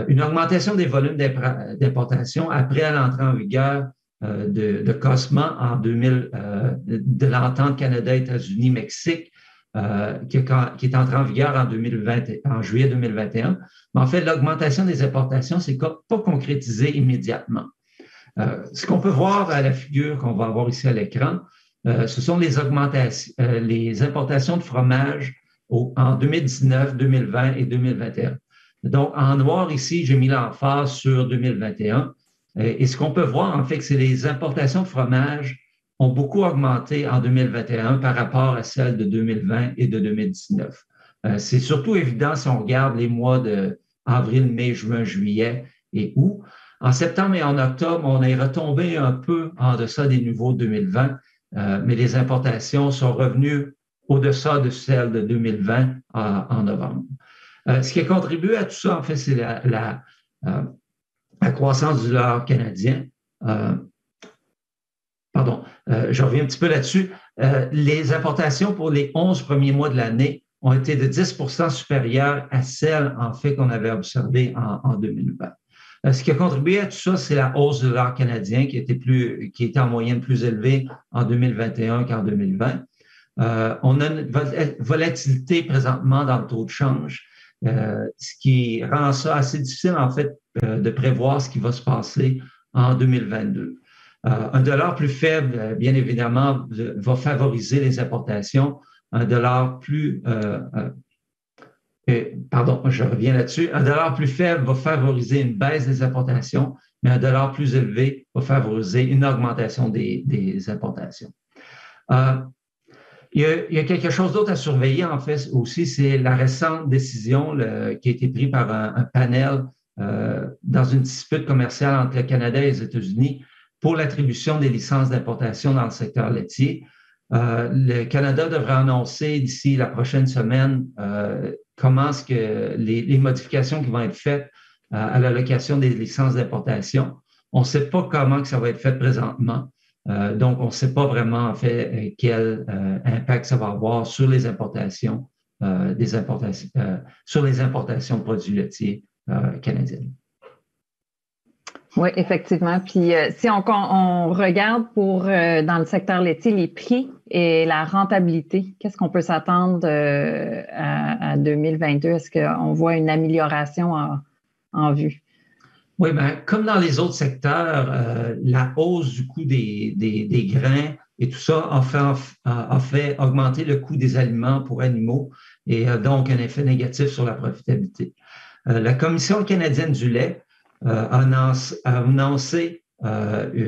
Une augmentation des volumes d'importation après l'entrée en vigueur de COSMA de l'entente Canada-États-Unis-Mexique, qui est entrée en vigueur en juillet 2021. Mais en fait, l'augmentation des importations, c'est pas concrétisé immédiatement. Ce qu'on peut voir à la figure qu'on va avoir ici à l'écran, ce sont les importations de fromage en 2019, 2020 et 2021. Donc, en noir ici, j'ai mis l'emphase sur 2021. Et ce qu'on peut voir, en fait, c'est que les importations de fromage ont beaucoup augmenté en 2021 par rapport à celles de 2020 et de 2019. C'est surtout évident si on regarde les mois de avril, mai, juin, juillet et août. En septembre et en octobre, on est retombé un peu en deçà des niveaux de 2020, mais les importations sont revenues au-deçà de celles de 2020 en novembre. Ce qui a contribué à tout ça, en fait, c'est la croissance du dollar canadien. Je reviens un petit peu là-dessus. Les importations pour les 11 premiers mois de l'année ont été de 10% supérieures à celles, en fait, qu'on avait observées en 2020. Ce qui a contribué à tout ça, c'est la hausse du dollar canadien qui était en moyenne plus élevée en 2021 qu'en 2020. On a une volatilité présentement dans le taux de change, ce qui rend ça assez difficile, en fait, de prévoir ce qui va se passer en 2022. Un dollar plus faible, bien évidemment, va favoriser les importations. Un dollar je reviens là-dessus. Un dollar plus faible va favoriser une baisse des importations, mais un dollar plus élevé va favoriser une augmentation des importations. Il y a quelque chose d'autre à surveiller, en fait, aussi, c'est la récente décision qui a été prise par un panel dans une dispute commerciale entre le Canada et les États-Unis pour l'attribution des licences d'importation dans le secteur laitier. Le Canada devrait annoncer d'ici la prochaine semaine comment est-ce que les modifications qui vont être faites à l'allocation des licences d'importation. On ne sait pas comment que ça va être fait présentement. Donc, on ne sait pas vraiment, en fait, quel impact ça va avoir sur les importations, sur les importations de produits laitiers canadiennes.
Oui, effectivement. Puis si on regarde dans le secteur laitier les prix et la rentabilité, qu'est-ce qu'on peut s'attendre à 2022? Est-ce qu'on voit une amélioration en vue?
Oui, bien, comme dans les autres secteurs, la hausse du coût des grains et tout ça a fait augmenter le coût des aliments pour animaux et a donc un effet négatif sur la profitabilité. La Commission canadienne du lait a annoncé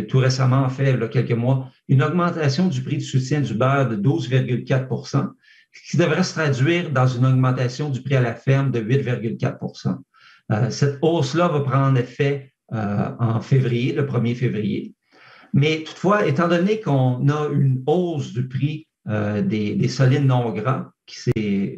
tout récemment, en fait, il y a quelques mois, une augmentation du prix de soutien du beurre de 12,4 %, ce qui devrait se traduire dans une augmentation du prix à la ferme de 8,4 %. Cette hausse-là va prendre effet en février, le 1er février. Mais toutefois, étant donné qu'on a une hausse du prix des solides non gras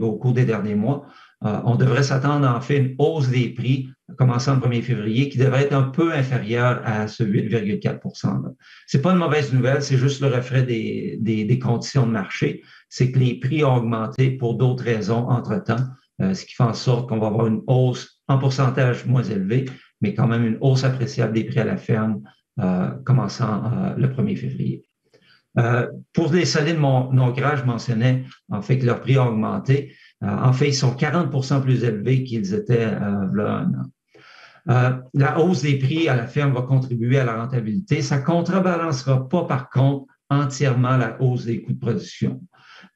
au cours des derniers mois, on devrait s'attendre en fait à une hausse des prix commençant le 1er février qui devrait être un peu inférieure à ce 8,4 %. Ce n'est pas une mauvaise nouvelle, c'est juste le reflet des conditions de marché. C'est que les prix ont augmenté pour d'autres raisons entre-temps, ce qui fait en sorte qu'on va avoir une hausse en pourcentage moins élevé, mais quand même une hausse appréciable des prix à la ferme commençant le 1er février. Pour les solides non gras, je mentionnais en fait que leur prix a augmenté. En fait, ils sont 40 % plus élevés qu'ils étaient là un an. La hausse des prix à la ferme va contribuer à la rentabilité. Ça ne contrebalancera pas, par contre, entièrement la hausse des coûts de production,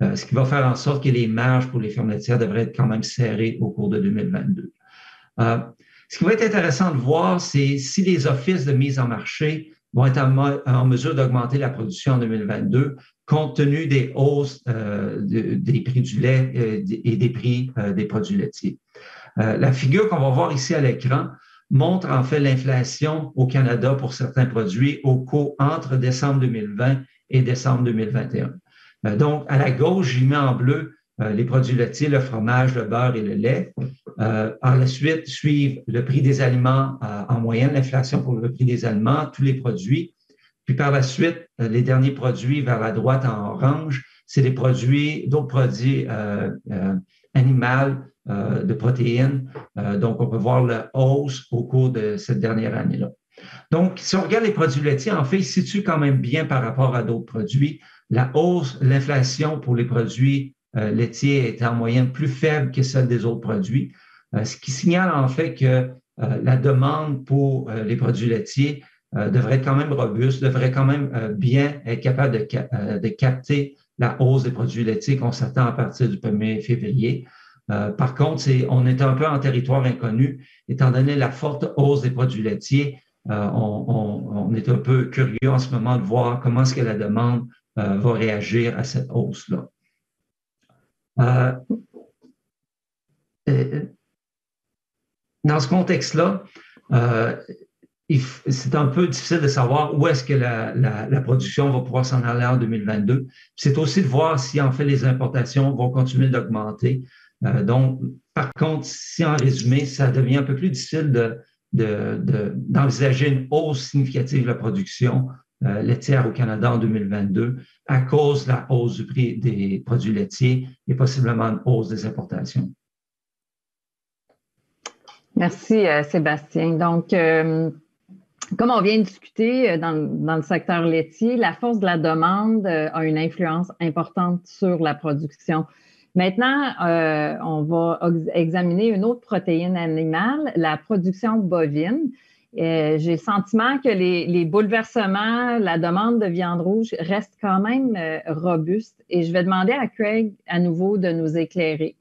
ce qui va faire en sorte que les marges pour les fermes laitières devraient être quand même serrées au cours de 2022. Ce qui va être intéressant de voir, c'est si les offices de mise en marché vont être en mesure d'augmenter la production en 2022, compte tenu des hausses des prix du lait et des prix des produits laitiers. La figure qu'on va voir ici à l'écran montre en fait l'inflation au Canada pour certains produits entre décembre 2020 et décembre 2021. Donc, à la gauche, j'y mets en bleu les produits laitiers, le fromage, le beurre et le lait. Par la suite, suivent le prix des aliments en moyenne, l'inflation pour le prix des aliments, tous les produits. Puis par la suite, les derniers produits vers la droite en orange, c'est d'autres produits animaux de protéines. Donc, on peut voir la hausse au cours de cette dernière année-là. Donc, si on regarde les produits laitiers, en fait, ils se situent quand même bien par rapport à d'autres produits. La hausse, l'inflation pour les produits laitiers est en moyenne plus faible que celle des autres produits, ce qui signale en fait que la demande pour les produits laitiers devrait être quand même robuste, devrait quand même bien être capable de capter la hausse des produits laitiers qu'on s'attend à partir du 1er février. Par contre, on est un peu en territoire inconnu, étant donné la forte hausse des produits laitiers. On est un peu curieux en ce moment de voir comment est-ce que la demande va réagir à cette hausse-là. Dans ce contexte-là, c'est un peu difficile de savoir où est-ce que la production va pouvoir s'en aller en 2022. C'est aussi de voir si, en fait, les importations vont continuer d'augmenter. Donc, par contre, si en résumé, ça devient un peu plus difficile d'envisager une hausse significative de la production laitière au Canada en 2022 à cause de la hausse du prix des produits laitiers et possiblement une hausse des importations.
Merci, Sébastien. Donc, comme on vient de discuter dans le secteur laitier, la force de la demande a une influence importante sur la production. Maintenant, on va examiner une autre protéine animale, la production bovine. J'ai le sentiment que les bouleversements, la demande de viande rouge reste quand même robuste. Et je vais demander à Craig à nouveau de nous éclairer.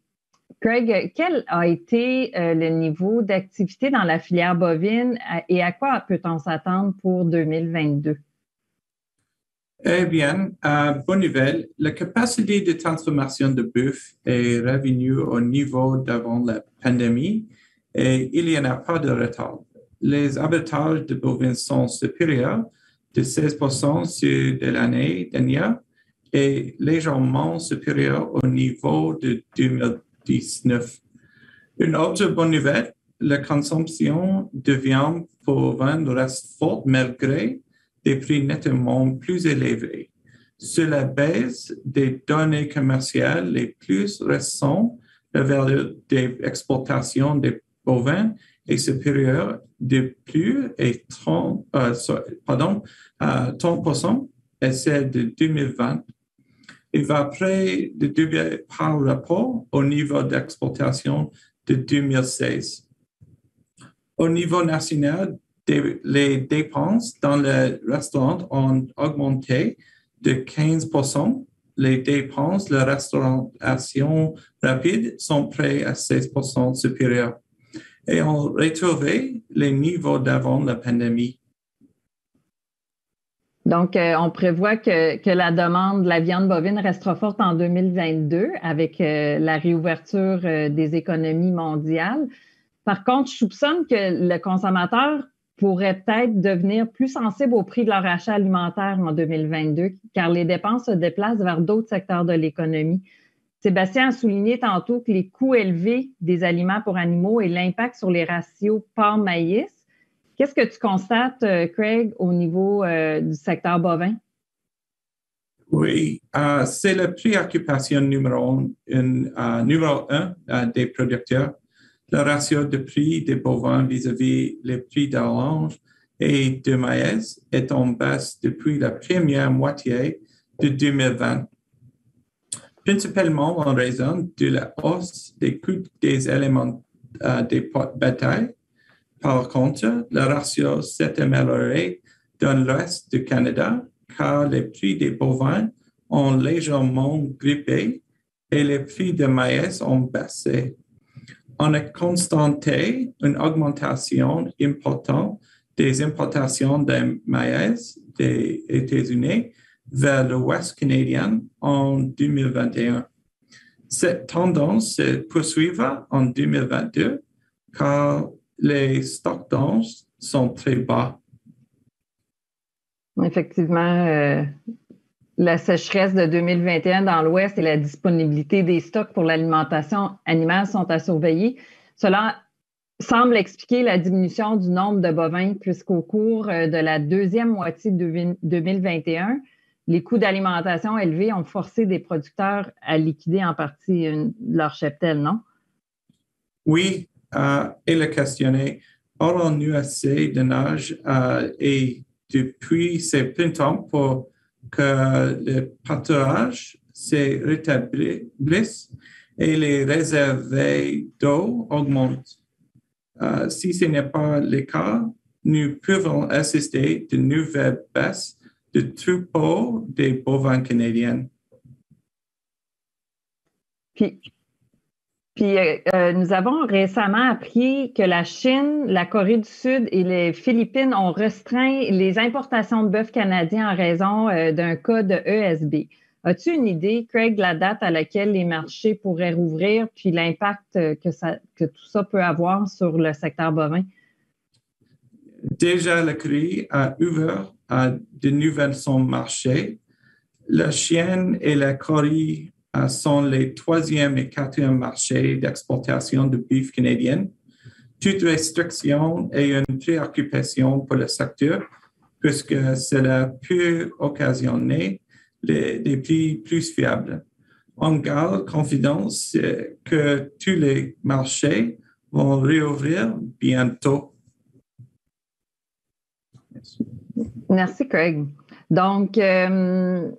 Craig, quel a été le niveau d'activité dans la filière bovine et à quoi peut-on s'attendre pour 2022?
Eh bien, bonne nouvelle, la capacité de transformation de bœuf est revenue au niveau d'avant la pandémie et il n'y en a pas de retard. Les abattages de bovins sont supérieurs de 16% sur l'année dernière et légèrement supérieurs au niveau de 2019. Une autre bonne nouvelle, la consommation de viande bovine reste forte malgré des prix nettement plus élevés. Sur la base des données commerciales les plus récentes, la valeur des exportations des bovins est supérieure de plus et 30% à celle de 2020. Il va près de doubler par rapport au niveau d'exportation de 2016. Au niveau national, les dépenses dans les restaurants ont augmenté de 15%. Les dépenses de la restauration rapide sont près à 16% supérieures et ont retrouvé les niveaux d'avant la pandémie.
Donc, on prévoit que la demande de la viande bovine restera forte en 2022 avec la réouverture des économies mondiales. Par contre, je soupçonne que le consommateur pourrait peut-être devenir plus sensible au prix de leur achat alimentaire en 2022, car les dépenses se déplacent vers d'autres secteurs de l'économie. Sébastien a souligné tantôt que les coûts élevés des aliments pour animaux et l'impact sur les ratios porc-maïs. Qu'est-ce que tu constates, Craig, au niveau du secteur bovin?
Oui, c'est la préoccupation numéro un des producteurs. Le ratio de prix des bovins vis-à-vis les prix d'orange et de maïs est en baisse depuis la première moitié de 2020, principalement en raison de la hausse des coûts des éléments des bétail. Par contre, le ratio s'est amélioré dans l'ouest du Canada car les prix des bovins ont légèrement grimpé et les prix de maïs ont baissé. On a constaté une augmentation importante des importations de maïs des États-Unis vers l'Ouest canadien en 2021. Cette tendance se poursuivra en 2022 car les stocks d'anges sont très bas.
Effectivement, la sécheresse de 2021 dans l'Ouest et la disponibilité des stocks pour l'alimentation animale sont à surveiller. Cela semble expliquer la diminution du nombre de bovins puisqu'au cours de la deuxième moitié de 2021, les coûts d'alimentation élevés ont forcé des producteurs à liquider en partie leur cheptel, non?
Oui, et le questionner, aurons-nous assez de neige et depuis ce printemps pour que le pâturage se rétablisse et les réserves d'eau augmentent. Si ce n'est pas le cas, nous pouvons assister de nouvelles baisses de troupeaux des bovins canadiens.
Puis nous avons récemment appris que la Chine, la Corée du Sud et les Philippines ont restreint les importations de bœuf canadien en raison d'un cas de ESB. As-tu une idée, Craig, de la date à laquelle les marchés pourraient rouvrir puis l'impact que tout ça peut avoir sur le secteur bovin?
Déjà, la Corée a ouvert de nouveaux marchés. La Chine et la Corée sont les troisième et quatrième marchés d'exportation de bœuf canadien. Toute restriction est une préoccupation pour le secteur puisque cela peut occasionner des prix plus fiables. On garde confiance que tous les marchés vont réouvrir bientôt.
Merci, Craig. Donc, on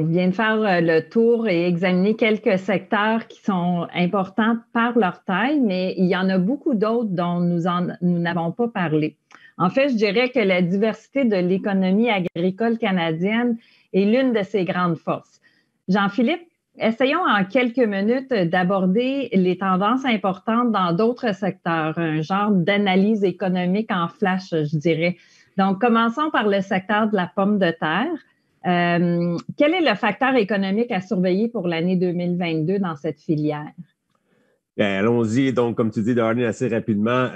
vient de faire le tour et examiner quelques secteurs qui sont importants par leur taille, mais il y en a beaucoup d'autres dont nous n'avons pas parlé. En fait, je dirais que la diversité de l'économie agricole canadienne est l'une de ses grandes forces. Jean-Philippe, essayons en quelques minutes d'aborder les tendances importantes dans d'autres secteurs, un genre d'analyse économique en flash, je dirais. Donc, commençons par le secteur de la pomme de terre. Quel est le facteur économique à surveiller pour l'année 2022 dans cette filière?
Bien, allons-y. Donc, comme tu dis, Darlene, assez rapidement.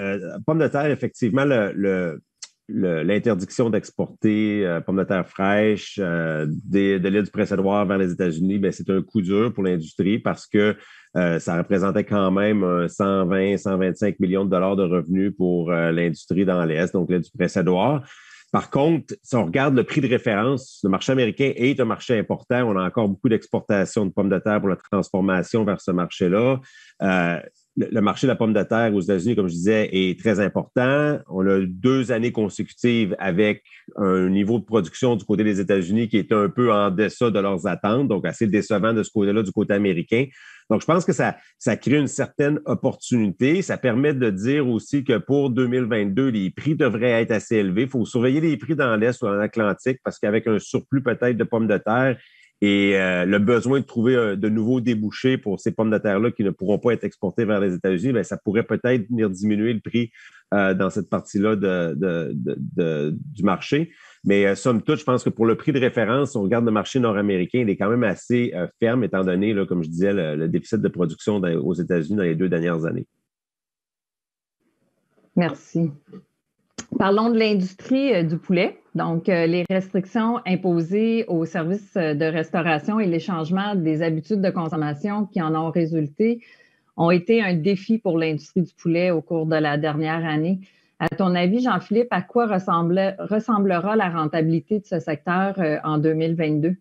Pomme de terre, effectivement, le l'interdiction d'exporter pommes de terre fraîches de l'île du Prince-Édouard vers les États-Unis, bien, c'est un coup dur pour l'industrie parce que ça représentait quand même 120-125 millions de dollars de revenus pour l'industrie dans l'Est, donc l'île du Prince-Édouard. Par contre, si on regarde le prix de référence, le marché américain est un marché important. On a encore beaucoup d'exportations de pommes de terre pour la transformation vers ce marché-là. Le marché de la pomme de terre aux États-Unis, comme je disais, est très important. On a 2 années consécutives avec un niveau de production du côté des États-Unis qui est un peu en deçà de leurs attentes, donc assez décevant de ce côté-là, du côté américain. Donc, je pense que ça crée une certaine opportunité. Ça permet de dire aussi que pour 2022, les prix devraient être assez élevés. Il faut surveiller les prix dans l'Est ou dans l'Atlantique parce qu'avec un surplus peut-être de pommes de terre, et le besoin de trouver de nouveaux débouchés pour ces pommes de terre-là qui ne pourront pas être exportées vers les États-Unis, bien, ça pourrait peut-être venir diminuer le prix dans cette partie-là du marché. Mais somme toute, je pense que pour le prix de référence, si on regarde le marché nord-américain, il est quand même assez ferme, étant donné, là, comme je disais, le déficit de production aux États-Unis dans les 2 dernières années.
Merci. Parlons de l'industrie du poulet. Donc, les restrictions imposées aux services de restauration et les changements des habitudes de consommation qui en ont résulté ont été un défi pour l'industrie du poulet au cours de la dernière année. À ton avis, Jean-Philippe, à quoi ressemblera la rentabilité de ce secteur en 2022?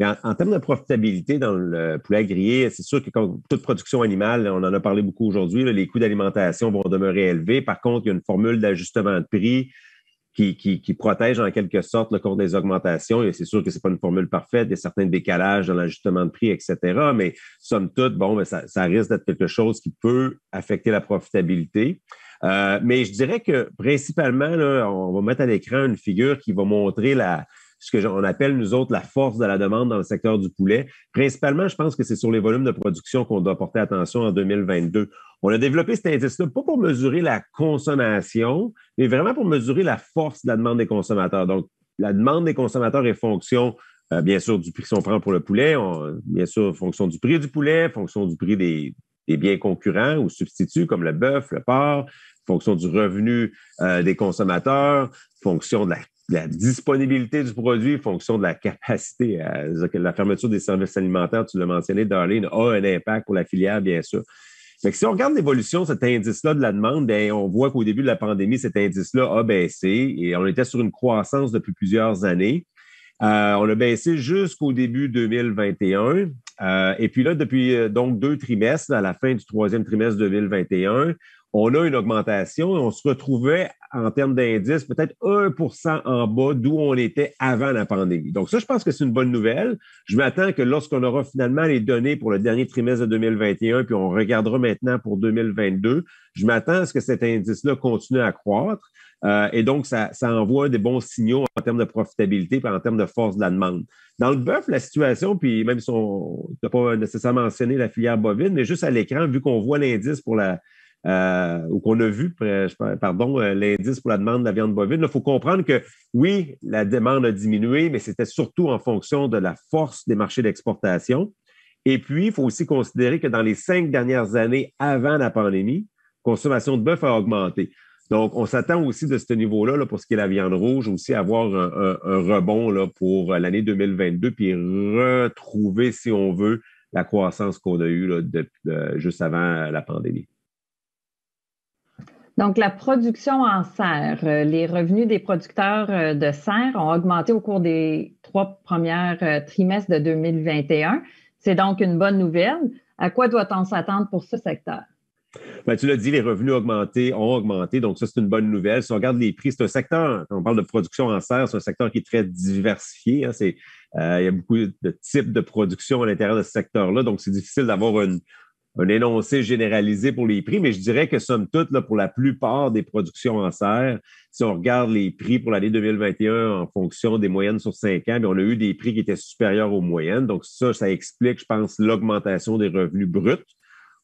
En termes de profitabilité dans le poulet grillé, c'est sûr que comme toute production animale, on en a parlé beaucoup aujourd'hui, les coûts d'alimentation vont demeurer élevés. Par contre, il y a une formule d'ajustement de prix qui protège en quelque sorte le cours des augmentations. Et c'est sûr que c'est pas une formule parfaite, il y a certains décalages dans l'ajustement de prix, etc. Mais somme toute, bon, ça risque d'être quelque chose qui peut affecter la profitabilité. Mais je dirais que principalement, là, on va mettre à l'écran une figure qui va montrer ce qu'on appelle, nous autres, la force de la demande dans le secteur du poulet. Principalement, je pense que c'est sur les volumes de production qu'on doit porter attention en 2022. On a développé cet indice-là, pas pour mesurer la consommation, mais vraiment pour mesurer la force de la demande des consommateurs. Donc, la demande des consommateurs est fonction, bien sûr, du prix qu'on prend pour le poulet, bien sûr, fonction du prix du poulet, fonction du prix des biens concurrents ou substituts comme le bœuf, le porc, fonction du revenu des consommateurs, fonction de la disponibilité du produit, fonction de la capacité. La fermeture des services alimentaires, tu l'as mentionné, Darlene, a un impact pour la filière, bien sûr. Fait que si on regarde l'évolution de cet indice-là de la demande, bien, on voit qu'au début de la pandémie, cet indice-là a baissé et on était sur une croissance depuis plusieurs années. On a baissé jusqu'au début 2021. Et puis là, depuis donc 2 trimestres, à la fin du 3e trimestre 2021, on a une augmentation et on se retrouvait en termes d'indice peut-être 1% en bas d'où on était avant la pandémie. Donc ça, je pense que c'est une bonne nouvelle. Je m'attends que lorsqu'on aura finalement les données pour le dernier trimestre de 2021, puis on regardera maintenant pour 2022, je m'attends à ce que cet indice-là continue à croître. Et donc, ça envoie des bons signaux en termes de profitabilité et en termes de force de la demande. Dans le bœuf, la situation, puis même si on n'a pas nécessairement mentionné la filière bovine, mais juste à l'écran, vu qu'on voit l'indice pour ou qu'on a vu, l'indice pour la demande de la viande bovine, il faut comprendre que oui, la demande a diminué, mais c'était surtout en fonction de la force des marchés d'exportation. Et puis, il faut aussi considérer que dans les 5 dernières années avant la pandémie, la consommation de bœuf a augmenté. Donc, on s'attend aussi de ce niveau-là, pour ce qui est la viande rouge, aussi à avoir un rebond là, pour l'année 2022, puis retrouver, si on veut, la croissance qu'on a eue là, juste avant la pandémie.
Donc, la production en serre, les revenus des producteurs de serre ont augmenté au cours des 3 premiers trimestres de 2021. C'est donc une bonne nouvelle. À quoi doit-on s'attendre pour ce secteur?
Ben, tu l'as dit, les revenus ont augmenté, donc ça, c'est une bonne nouvelle. Si on regarde les prix, c'est un secteur, quand on parle de production en serre, c'est un secteur qui est très diversifié. Hein, il y a beaucoup de types de production à l'intérieur de ce secteur-là, donc c'est difficile d'avoir un énoncé généralisé pour les prix, mais je dirais que somme toute, là, pour la plupart des productions en serre, si on regarde les prix pour l'année 2021 en fonction des moyennes sur 5 ans, bien, on a eu des prix qui étaient supérieurs aux moyennes. Donc ça explique, je pense, l'augmentation des revenus bruts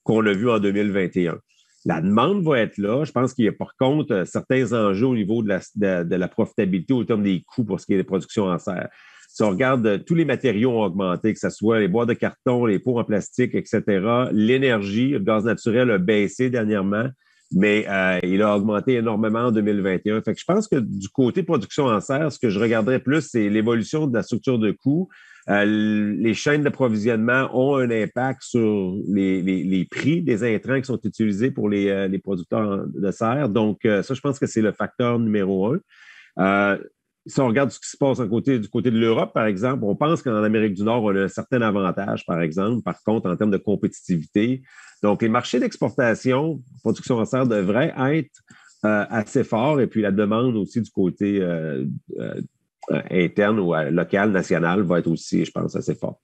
qu'on a vu en 2021. La demande va être là. Je pense qu'il y a par contre certains enjeux au niveau de la profitabilité au terme des coûts pour ce qui est des productions en serre. Si on regarde, tous les matériaux ont augmenté, que ce soit les boîtes de carton, les pots en plastique, etc. L'énergie, le gaz naturel a baissé dernièrement. mais il a augmenté énormément en 2021. Fait que je pense que du côté production en serre, ce que je regarderais plus, c'est l'évolution de la structure de coûts. Les chaînes d'approvisionnement ont un impact sur les prix des intrants qui sont utilisés pour les producteurs de serre. Donc, ça, je pense que c'est le facteur numéro un. Si on regarde ce qui se passe du côté de l'Europe, par exemple, on pense qu'en Amérique du Nord, on a un certain avantage, par exemple. Par contre, en termes de compétitivité, donc les marchés d'exportation, production en serre devraient être assez forts. Et puis la demande aussi du côté interne ou local, national, va être aussi, je pense, assez forte.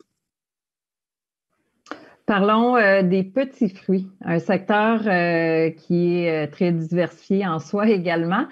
Parlons des petits fruits, un secteur qui est très diversifié en soi également.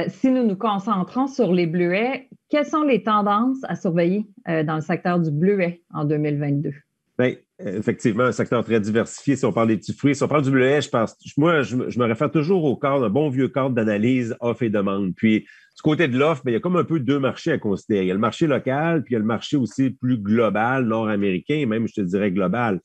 Si nous nous concentrons sur les bleuets, quelles sont les tendances à surveiller dans le secteur du bleuet en 2022?
Bien, effectivement, un secteur très diversifié. Si on parle des petits fruits, si on parle du bleuet, je me réfère toujours au cadre, un bon vieux cadre d'analyse offre et demande. Puis, du côté de l'offre, il y a comme un peu deux marchés à considérer. Il y a le marché local, puis il y a le marché aussi plus global, nord-américain, même, je te dirais, global.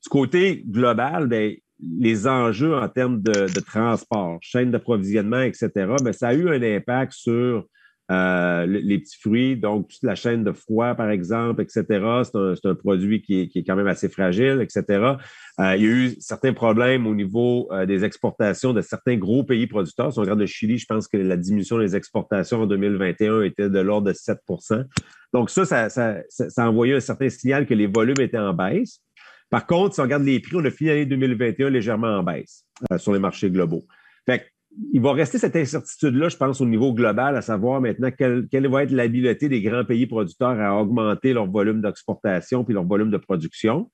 Du côté global, bien, les enjeux en termes de transport, chaîne d'approvisionnement, etc., bien, ça a eu un impact sur les petits fruits, donc toute la chaîne de froid, par exemple, etc. C'est un produit qui est quand même assez fragile, etc. Il y a eu certains problèmes au niveau des exportations de certains gros pays producteurs. Si on regarde le Chili, je pense que la diminution des exportations en 2021 était de l'ordre de 7 %. Donc ça a envoyé un certain signal que les volumes étaient en baisse. Par contre, si on regarde les prix, on a fini l'année 2021 légèrement en baisse sur les marchés globaux. Fait il va rester cette incertitude-là, je pense, au niveau global, à savoir maintenant quelle va être l'habileté des grands pays producteurs à augmenter leur volume d'exportation puis leur volume de production.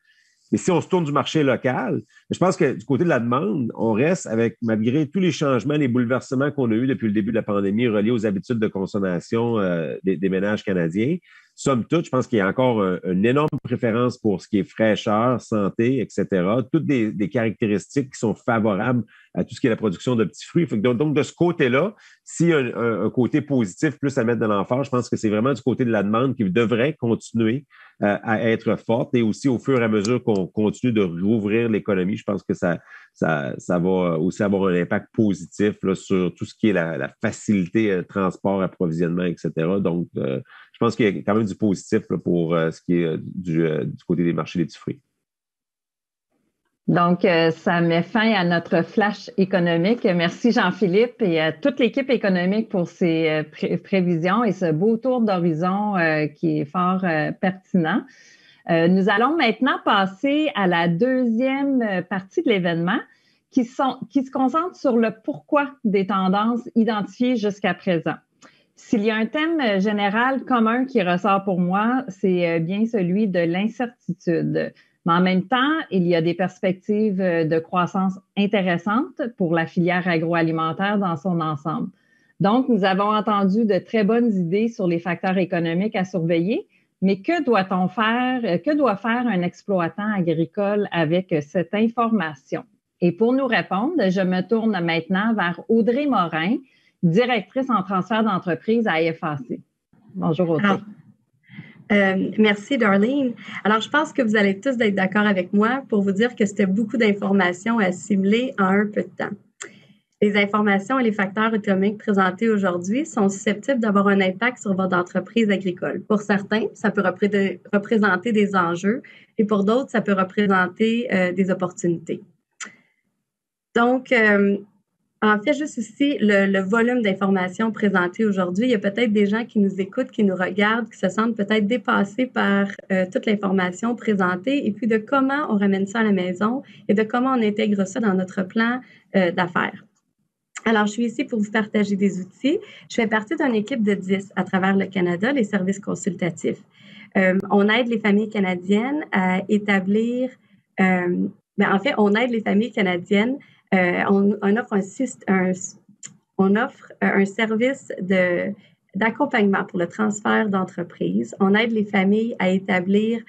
Mais si on se tourne du marché local, je pense que du côté de la demande, on reste avec, malgré tous les changements, les bouleversements qu'on a eus depuis le début de la pandémie reliés aux habitudes de consommation des ménages canadiens. Somme toute, je pense qu'il y a encore une énorme préférence pour ce qui est fraîcheur, santé, etc. Toutes des caractéristiques qui sont favorables à tout ce qui est la production de petits fruits. Donc, de ce côté-là, s'il y a un côté positif plus à mettre de l'emphase, je pense que c'est vraiment du côté de la demande qui devrait continuer à être forte et aussi au fur et à mesure qu'on continue de rouvrir l'économie, je pense que ça va aussi avoir un impact positif là, sur tout ce qui est la facilité transport, approvisionnement, etc. Donc, je pense qu'il y a quand même du positif là, pour ce qui est du côté des marchés des petits fruits.
Donc, ça met fin à notre flash économique. Merci Jean-Philippe et à toute l'équipe économique pour ces prévisions et ce beau tour d'horizon qui est fort pertinent. Nous allons maintenant passer à la deuxième partie de l'événement qui se concentre sur le pourquoi des tendances identifiées jusqu'à présent. S'il y a un thème général commun qui ressort pour moi, c'est bien celui de l'incertitude. Mais en même temps, il y a des perspectives de croissance intéressantes pour la filière agroalimentaire dans son ensemble. Donc, nous avons entendu de très bonnes idées sur les facteurs économiques à surveiller, mais que doit faire un exploitant agricole avec cette information? Et pour nous répondre, je me tourne maintenant vers Audrey Morin, directrice en transfert d'entreprise à FAC. Bonjour Audrey.
Merci Darlene. Alors, je pense que vous allez tous être d'accord avec moi pour vous dire que c'était beaucoup d'informations à assimiler en un peu de temps. Les informations et les facteurs économiques présentés aujourd'hui sont susceptibles d'avoir un impact sur votre entreprise agricole. Pour certains, ça peut représenter des enjeux et pour d'autres, ça peut représenter des opportunités. Donc, en fait, juste ici, le volume d'informations présentées aujourd'hui, il y a peut-être des gens qui nous écoutent, qui nous regardent, qui se sentent peut-être dépassés par toute l'information présentée et puis de comment on ramène ça à la maison et de comment on intègre ça dans notre plan d'affaires. Alors, je suis ici pour vous partager des outils. Je fais partie d'une équipe de 10 à travers le Canada, les services consultatifs. On aide les familles canadiennes à établir, en fait, on aide les familles canadiennes. On offre un service d'accompagnement pour le transfert d'entreprise. On aide les familles à établir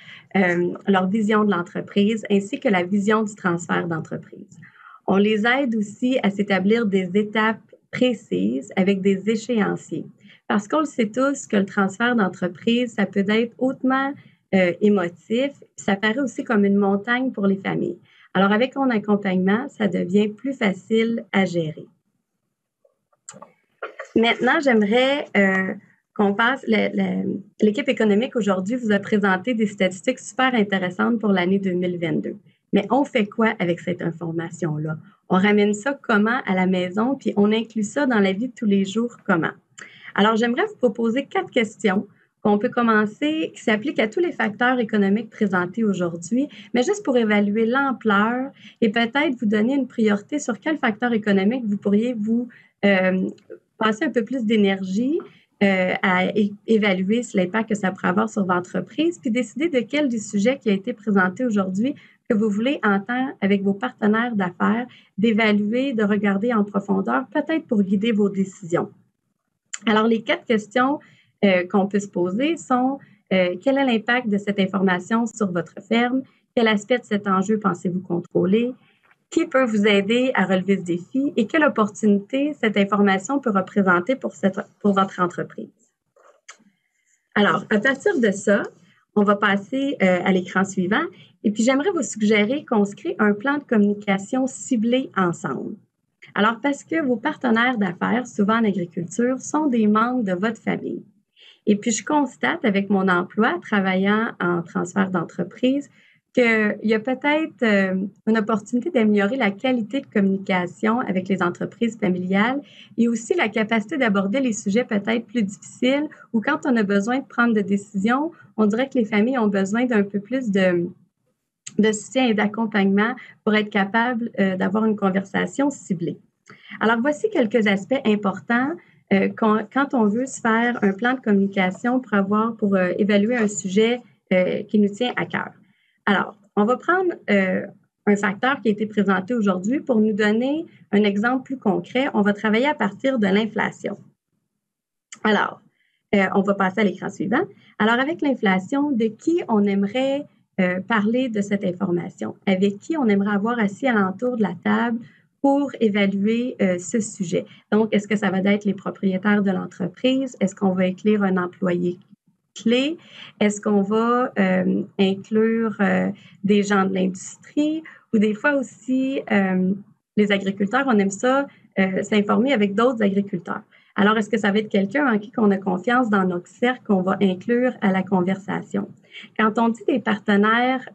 leur vision de l'entreprise ainsi que la vision du transfert d'entreprise. On les aide aussi à s'établir des étapes précises avec des échéanciers. Parce qu'on le sait tous que le transfert d'entreprise, ça peut être hautement émotif, ça paraît aussi comme une montagne pour les familles. Alors, avec mon accompagnement, ça devient plus facile à gérer. Maintenant, j'aimerais qu'on passe. L'équipe économique aujourd'hui vous a présenté des statistiques super intéressantes pour l'année 2022. Mais on fait quoi avec cette information-là? On ramène ça comment à la maison, puis on inclut ça dans la vie de tous les jours comment? Alors, j'aimerais vous proposer 4 questions qu'on peut commencer, qui s'appliquent à tous les facteurs économiques présentés aujourd'hui, mais juste pour évaluer l'ampleur et peut-être vous donner une priorité sur quel facteur économique vous pourriez vous passer un peu plus d'énergie à évaluer l'impact que ça pourrait avoir sur votre entreprise, puis décider de quel des sujets qui a été présenté aujourd'hui que vous voulez entendre avec vos partenaires d'affaires, d'évaluer, de regarder en profondeur, peut-être pour guider vos décisions. Alors, les 4 questions qu'on peut se poser sont quel est l'impact de cette information sur votre ferme? Quel aspect de cet enjeu pensez-vous contrôler? Qui peut vous aider à relever ce défi et quelle opportunité cette information peut représenter pour votre entreprise? Alors, à partir de ça, on va passer à l'écran suivant et puis j'aimerais vous suggérer qu'on se crée un plan de communication ciblé ensemble. Alors, parce que vos partenaires d'affaires, souvent en agriculture, sont des membres de votre famille. Et puis, je constate avec mon emploi, travaillant en transfert d'entreprise, qu'il y a peut-être une opportunité d'améliorer la qualité de communication avec les entreprises familiales et aussi la capacité d'aborder les sujets peut-être plus difficiles ou quand on a besoin de prendre des décisions, on dirait que les familles ont besoin d'un peu plus de soutien et d'accompagnement pour être capable d'avoir une conversation ciblée. Alors, voici quelques aspects importants quand on veut se faire un plan de communication pour évaluer un sujet qui nous tient à cœur. Alors, on va prendre un facteur qui a été présenté aujourd'hui pour nous donner un exemple plus concret. On va travailler à partir de l'inflation. Alors, on va passer à l'écran suivant. Alors, avec l'inflation, de qui on aimerait parler de cette information? Avec qui on aimerait avoir assis alentour de la table pour évaluer ce sujet? Donc, est-ce que ça va être les propriétaires de l'entreprise? Est-ce qu'on va inclure un employé clé? Est-ce qu'on va inclure des gens de l'industrie ou des fois aussi les agriculteurs, on aime ça s'informer avec d'autres agriculteurs. Alors, est-ce que ça va être quelqu'un en qui on a confiance dans notre cercle qu'on va inclure à la conversation? Quand on dit des partenaires